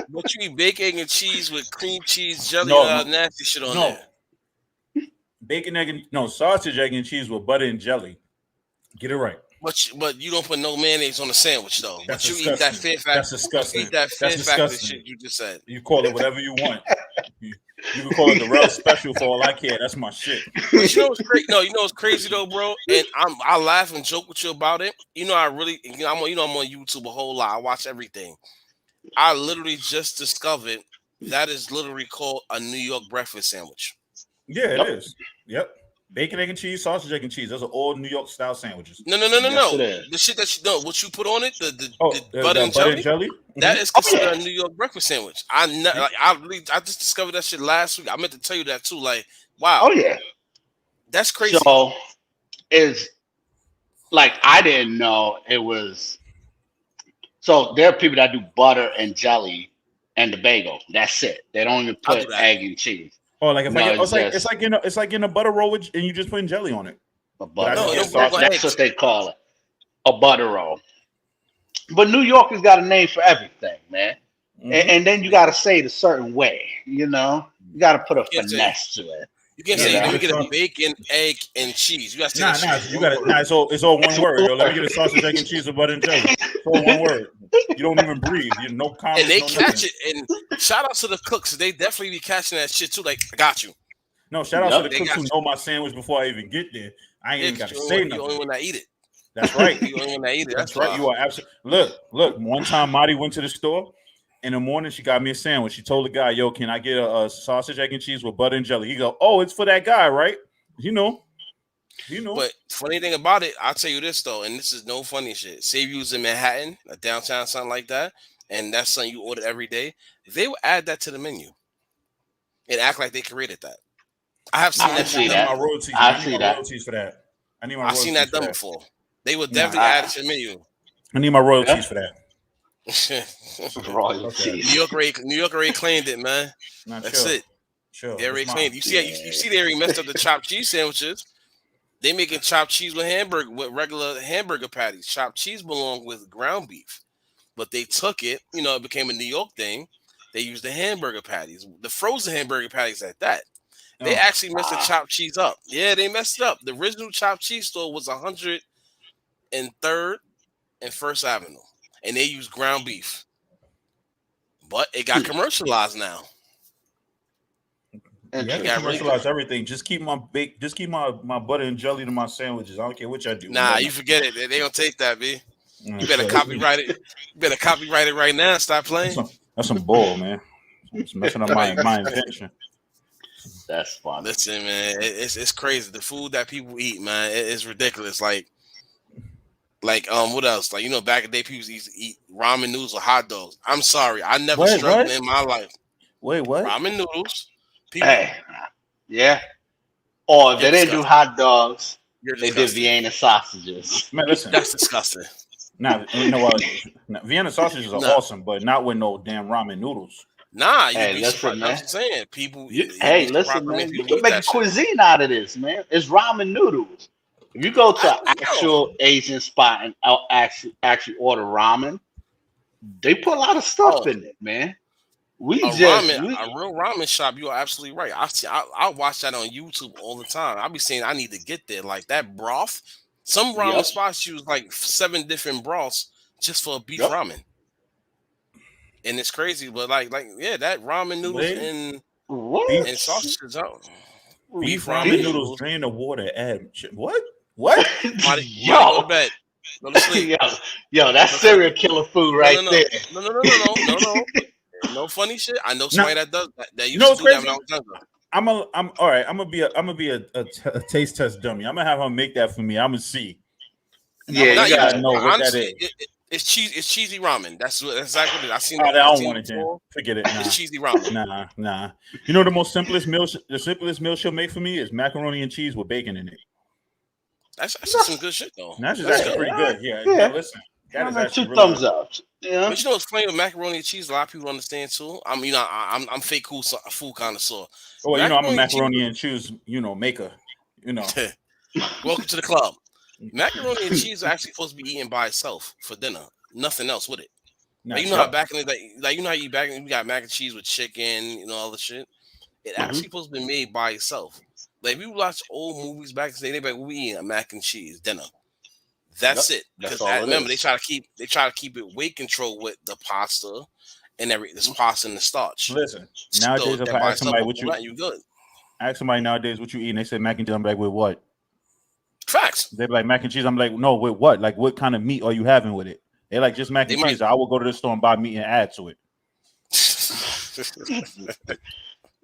But you eat bacon, egg, and cheese with cream cheese, jelly, nasty shit on there. Bacon, egg, and sausage, egg, and cheese with butter and jelly. Get it right. But you don't put no mayonnaise on the sandwich though. That's but you eat that disgusting. Fear Factor. That's disgusting. You eat that Fear That's Factor disgusting. shit you just said. You call it whatever you want. You can call it the real special for all I care. That's my shit. But you know what's crazy? No, you know what's crazy though, bro. And I laugh and joke with you about it. I'm on YouTube a whole lot. I watch everything. I literally just discovered that is literally called a New York breakfast sandwich. Yeah, it is. Yep. Bacon, egg, and cheese, sausage, egg, and cheese. Those are all New York style sandwiches. Yes, No. The shit that you know, what you put on it, the butter and jelly. That is considered a New York breakfast sandwich. I just discovered that shit last week. I meant to tell you that too. Like, wow. Oh yeah. That's crazy. So is like I didn't know it was. So there are people that do butter and jelly and the bagel. That's it. They don't even put egg and cheese. Oh, like it's like in a butter roll and you just putting jelly on it. That's what they call it, a butter roll. But New York has got a name for everything, man. Mm-hmm. And then you got to say it a certain way. You got to put a finesse to it. You can't say let me get a bacon, egg, and cheese. You got to say it's all one word. Yo, let me get a sausage, egg, and cheese with butter and jelly. It's all one word. You don't even breathe. You no comment. And they catch it. And shout out to the cooks. They definitely be catching that shit too. Like, I got you. No, shout out to the cooks who know my sandwich before I even get there. I ain't even got to say nothing. You're the only one that eat it. That's right. You ain't gonna eat it. That's That's right. why. You are absolutely. Look. One time, Marty went to the store. In the morning, she got me a sandwich. She told the guy, "Yo, can I get a sausage, egg, and cheese with butter and jelly?" He go, "Oh, it's for that guy, right?" You know. But funny thing about it, I'll tell you this though, and this is no funny shit. Say if you was in Manhattan, a downtown, something like that, and that's something you order every day, they will add that to the menu and act like they created that. I have seen I can that see shit I need done that. my before. royalties. I I need see my that. royalties for that. I need my I've seen royalties that for done that. before. They would Nah, definitely add it to the menu. I need my royalties for that. Royalties. New York already claimed it, man. Nah, That's chill. it. Chill. They already That's claimed. mine. You see they already messed up the chopped cheese sandwiches. They making chopped cheese with regular hamburger patties. Chopped cheese belong with ground beef, but they took it. It became a New York thing. They used the hamburger patties, the frozen hamburger patties at that. They Oh. actually messed the chopped cheese up. Yeah, they messed it up. The original chopped cheese store was 103rd and First Avenue, and they used ground beef. But it got commercialized now. Yeah, I can commercialize everything. Just keep my butter and jelly to my sandwiches. I don't care what y'all do. Nah, you forget it. They don't take that, B. Nah, You better chill. copyright it. You better copyright it right now and stop playing. That's some bull, man. It's messing up my invention. That's fun. Listen, man, it's crazy. The food that people eat, man, it's ridiculous. Like what else? Like back in the day, people used to eat ramen noodles or hot dogs. I'm sorry, I never struggled in my life. Wait, what? Ramen noodles. People, Hey, yeah. Or if they didn't do hot dogs, they did Vienna sausages. Man, listen, that's disgusting. Vienna sausages are awesome, but not with no damn ramen noodles. Nah, hey, you'd be listen, surprised. man. I'm saying people. Hey, listen, man. You can make a cuisine out of this, man. It's ramen noodles. If you go to an actual Asian spot and actually order ramen, they put a lot of stuff in it, man. A real ramen shop. You are absolutely right. I watch that on YouTube all the time. I be saying I need to get there. Like that broth. Some ramen spots use like 7 different broths just for a beef ramen, and it's crazy. But that ramen noodles and sausages. Beef ramen noodles drain the water. Add what? Yo, go to bed. Go to sleep. Yo, that's serial killer food right there. No. No funny shit. I know somebody that does that. That used to do crazy? that when I was younger. I'm all right. I'm gonna be a taste test dummy. I'm gonna have her make that for me. I'm gonna see. Yeah, you gotta know what honestly, that is. It's cheesy ramen. That's exactly what it is. I seen I that. don't want it. Then. Forget it. Nah. It's cheesy ramen. Nah. You know the simplest meal she'll make for me is macaroni and cheese with bacon in it. That's some good shit though. That's actually pretty good. Yeah. Listen, that is actually 2 really thumbs good. up. Yeah. But what's funny with macaroni and cheese? A lot of people understand too. I'm fake cool food connoisseur. Well, I'm a macaroni and cheese, maker. Welcome to the club. Macaroni and cheese are actually supposed to be eaten by itself for dinner. Nothing else with it. How back in the day, how you back in you got mac and cheese with chicken, all the shit. It actually supposed to be made by itself. Like if you watch old movies back in the day, they be like, we eating a mac and cheese dinner. That's it. Because remember, they try to keep it weight control with the pasta and this pasta and the starch. Listen, nowadays if I ask somebody what you good. Ask somebody nowadays what you eat, and they say mac and cheese. I'm like, with what? Facts. They be like mac and cheese. I'm like, no, with what? Like, what kind of meat are you having with it? They like just mac and cheese. I will go to the store and buy meat and add to it.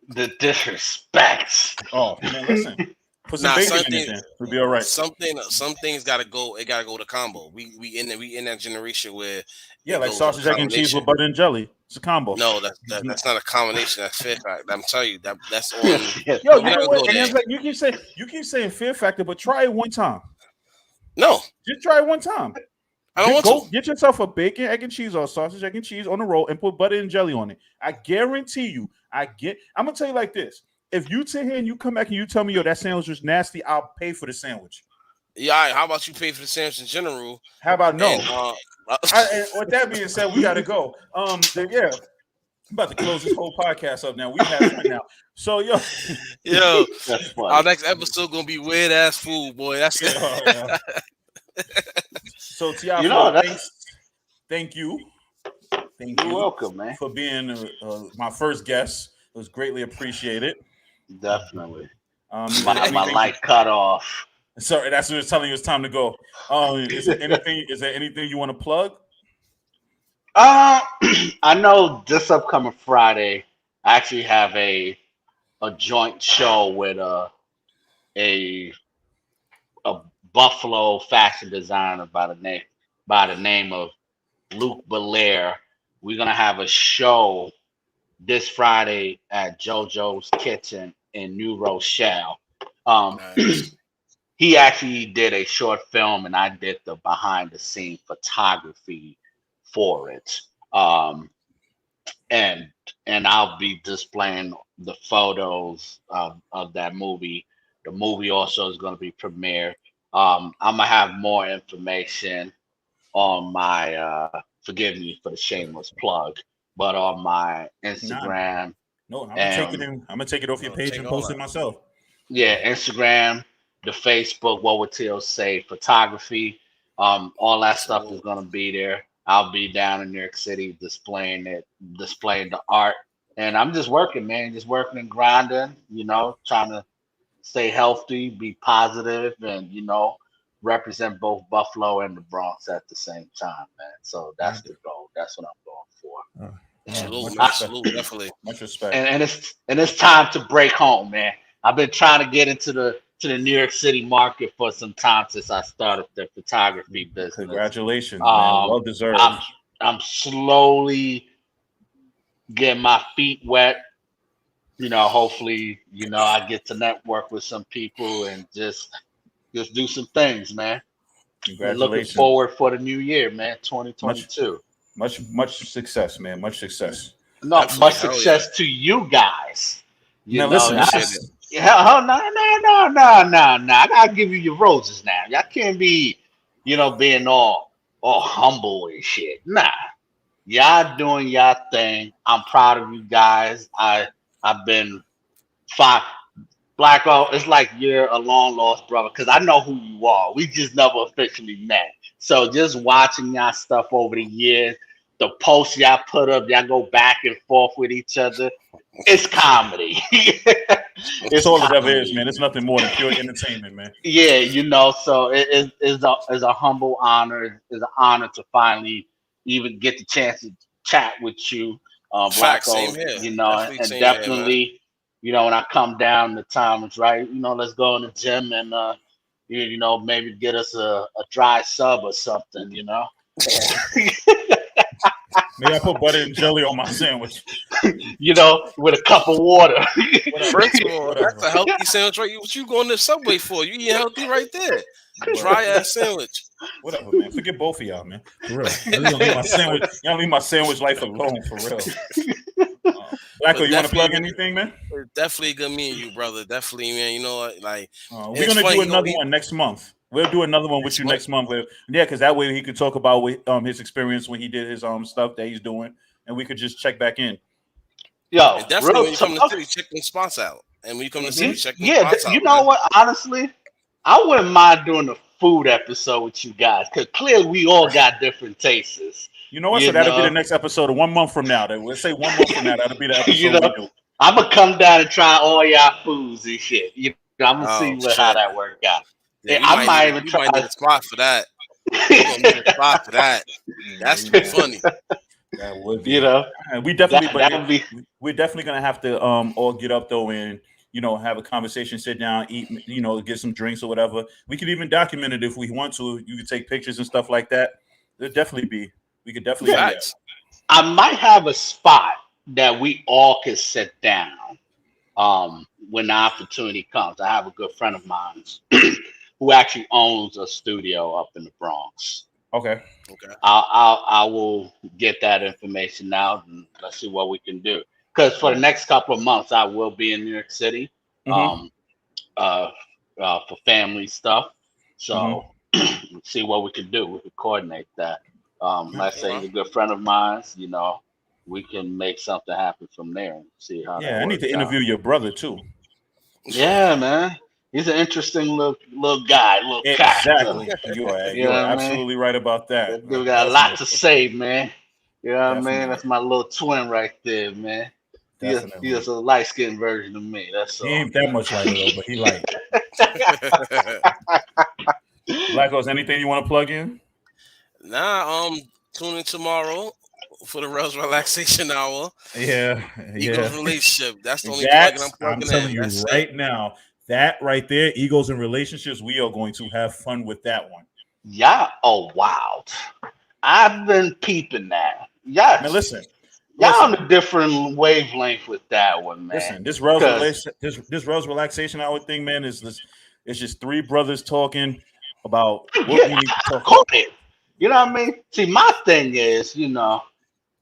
The disrespect. Oh man, listen. Put some bacon in it, then we'll be all right. Some things gotta go. It gotta go to combo. We in that generation where like sausage, egg, and cheese with butter and jelly. It's a combo. No, that's not a combination. That's Fear Factor. I'm telling you that's on. Yo, you know what? And it's like you keep saying Fear Factor, but try it one time. No, just try it one time. I don't want to. Get yourself a bacon, egg, and cheese, or sausage, egg, and cheese on the roll, and put butter and jelly on it. I guarantee you. I'm gonna tell you like this. If you sit here and you come back and you tell me, yo, that sandwich was nasty, I'll pay for the sandwich. Yeah, how about you pay for the sandwich in general? How about no? And with that being said, we gotta go. I'm about to close this whole podcast up now. We've had fun now. So yo, our next episode gonna be weird ass food, boy. That's it. Yeah. So Tiago, thank you. You're welcome, man, for being my first guest. It was greatly appreciated. Definitely. My light cut off. Sorry, that's what it's telling you. It's time to go. Is there anything? Is there anything you want to plug? I know this upcoming Friday, I actually have a joint show with a a Buffalo fashion designer by the name of Luke Belair. We're gonna have a show this Friday at JoJo's Kitchen in New Rochelle. Um, Nice. he actually did a short film, and I did the behind the scene photography for it. Um, and and I'll be displaying the photos of that movie. The movie also is going to be premiered. I'm gonna have more information on my forgive me for the shameless plug, but on my Nah, Instagram no. I'm gonna take it and in. I'm gonna take it off your No, page take and all post it that. myself. yeah, Instagram, the Facebook, what would Teal say, photography, all that stuff is Salute. gonna be there. I'll be down in New York City displaying the art, and I'm just working, man, just working and grinding, trying to stay healthy, be positive, and represent both Buffalo and the Bronx at the same time, man. So that's the goal. That's what I'm going for. Salute, Much man. respect. Salute, definitely. Much respect. And it's time to break home, man. I've been trying to get into the New York City market for some time since I started the photography business. Congratulations, man. Um, Well deserved. I'm slowly getting my feet wet. Hopefully, I get to network with some people and just do some things, man. And looking Congratulations. forward for the new year, man, Much, 2022. much success, man. Much success. No, Definitely. much Hell yeah. success to you guys. You Now, know, listen. This I, Appreciate it. is yeah, oh, no, no, no, no, no, no. I gotta give you your roses now. Y'all can't be, being all humble and shit. Nah, y'all doing y'all thing. I'm proud of you guys. I've been fine. Blacko, it's like you're a long lost brother because I know who you are. We just never officially met. So just watching y'all stuff over the years, the posts y'all put up, y'all go back and forth with each other. It's comedy. that's It's all it ever is, comedy. man. It's nothing more than pure entertainment, man. Yeah, so it's a humble honor. It's an honor to finally even get the chance to chat with you, Fact, same Blacko. here. And, Definitely and same here, man. definitely, when I come down, the time is right. Let's go in the gym and maybe get us a dry sub or something. Maybe I put butter and jelly on my sandwich. With a cup of water. Whatever. First of all, that's Whatever. a healthy sandwich, right? What you going to Subway for? You eating healthy right there. Dry Whatever. ass sandwich. Whatever, man. Forget both of y'all, man. For real. Y'all leave my sandwich. Y'all leave my sandwich life alone, for real. Blacko, But you want to plug definitely, anything, man? definitely good meeting you, brother. Definitely, man. You know what? Like, and We're it's gonna funny. do another one next month. We'll do another one with Next you month. next month. Yeah, because that way he could talk about his experience when he did his stuff that he's doing, and we could just check back in. Yo, And definitely real when you come to the talk. city, check them spots out. And when you come to the Hmm. city, check them Yeah, spots you out, know man. what? Honestly, I wouldn't mind doing a food episode with you guys because clearly we all got different tastes. You know what? So You that'll be the know, next episode. 1 month from now, we'll say 1 month from now. That'll be the you episode we know, do. I'm gonna come down and try all y'all foods and shit. I'm gonna see Oh how shit. that work out. Yeah, And we I might need might a even we try. might need a spot for that. We're gonna need a spot for that. Yeah, That's too funny. that would you be. know, We definitely, that but would be. we're definitely gonna have to all get up though and have a conversation, sit down, eat, get some drinks or whatever. We could even document it if we want to. You could take pictures and stuff like that. There'd definitely be. We could definitely do that. Facts. I might have a spot that we all can sit down. When the opportunity comes, I have a good friend of mine who actually owns a studio up in the Bronx. Okay. Okay. I will get that information out and let's see what we can do. Because for the next couple of months, I will be in New York City, Mm-hmm. um, uh, for family stuff. Mm-hmm. So see what we can do. We can coordinate that. Let's say Okay. he's a good friend of mine. We can make something happen from there and see how that Yeah, I need to works out. interview your brother too. Yeah, man. He's an interesting little guy, little character. Exactly. You are You you are know what I mean? absolutely right about that. That dude got a lot Definitely, to say, man. You know what I mean? definitely, That's my little twin right there, man. He definitely. is a light skinned version of me. That's He all. ain't that much lighter though, but he light. Blacko, is anything you want to plug in? Nah, tune in tomorrow for the Rails Relaxation Hour. Yeah. Eagles relationship. That's the only plug I'm plugging telling in. you That's right it. now, that right there, Egos and relationships, we are going to have fun with that one. Yeah. Oh wow. I've been peeping that. Man, Yes. listen. Y'all on a different wavelength with that one, man. Listen, this Because Rails relaxation hour thing, man, is this. It's just three brothers talking about what we yeah, need to I talk about. caught it. You know what I mean? See, my thing is,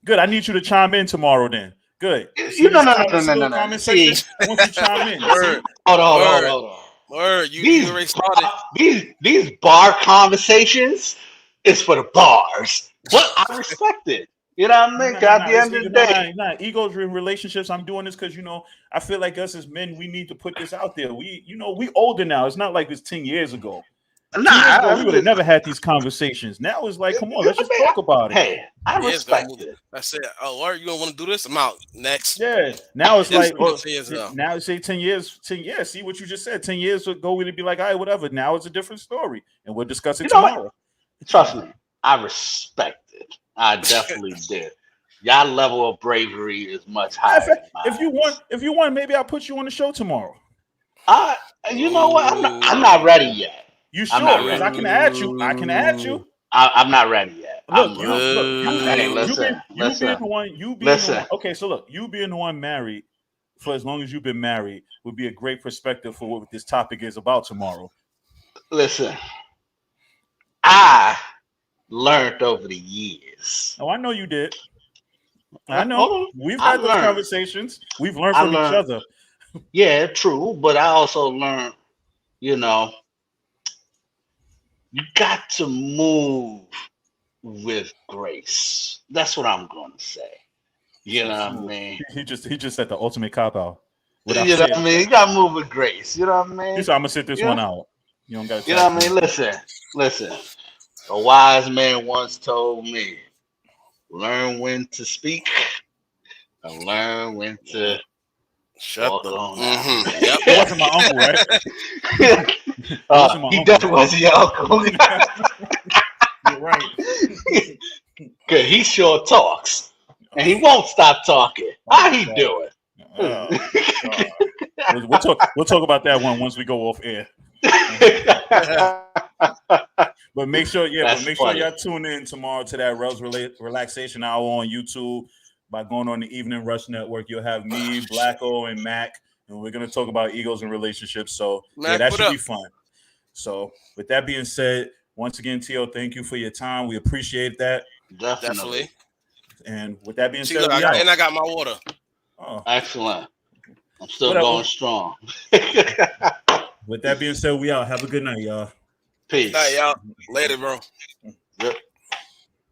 Good. I need you to chime in tomorrow. Then good. You see you know, this no, no, comment, no, this no, no, little no. comment See, section. I want you to chime in. You see? Word, hold on, word, hold on. word. You already started. These bar conversations is for the bars, but I respect it. You know what I mean? 'Cause at the It's end of the day, egos in relationships. I'm doing this because I feel like us as men, we need to put this out there. We older now. It's not like it's 10 years ago. 10 years ago, we would have never had these conversations. Now it's like, come on, let's just talk about it. Hey, I Years ago, respect it. I said, "Oh, are you gonna want to do this?" I'm out next. Yeah. Now it's That's like, 10 years ago. now say 10 years, 10 years. See what you just said. 10 years ago, we'd be like, all right, whatever. Now it's a different story, and we'll discuss it You know what? tomorrow. Trust me, I respect it. I definitely did. Y'all level of bravery is much higher than If mine. if you want, maybe I'll put you on the show tomorrow. You know what? I'm not ready yet. You I'm not sure? Because ready. I can add you. I can add you. I'm not ready yet. Look, you Hey, being listen, being the one, you being the listen. one. Okay, so look, you being the one married for as long as you've been married would be a great perspective for what this topic is about tomorrow. Listen. I learned over the years. Oh, I know you did. I know. Hold on. We've I had those learned. conversations. We've learned I from each learned. other. Yeah, true. But I also learned, you know, you got to move with grace. That's what I'm going to say. You know what I mean? He just said the ultimate cop out. Without You know saying what I mean? You got to move with grace. You know what I mean? he said, I'm gonna sit this You one know, out. You don't got to you know what I mean? Listen. A wise man once told me, learn when to speak and learn when to Shut walk the. on out. Yep. It wasn't my uncle, right? It wasn't my He uncle, definitely was your uncle. You're right. Cause he sure talks. And he won't stop talking. How he doing? Oh, God. We'll talk about that one once we go off air. But make sure y'all tune in tomorrow to that Rose Relaxation Hour on YouTube by going on the Evening Rush Network. You'll have me, Blacko, and Mac, and we're gonna talk about egos and relationships. So Mac, that what should up? be fun. So with that being said, once again, Teo, thank you for your time. We appreciate that. Definitely. And with that being See, said, look, I got my water. Oh, Excellent. I'm still whatever. going strong. With that being said, we out. Have a good night, y'all. Peace. All right, y'all. Later, bro. Yep.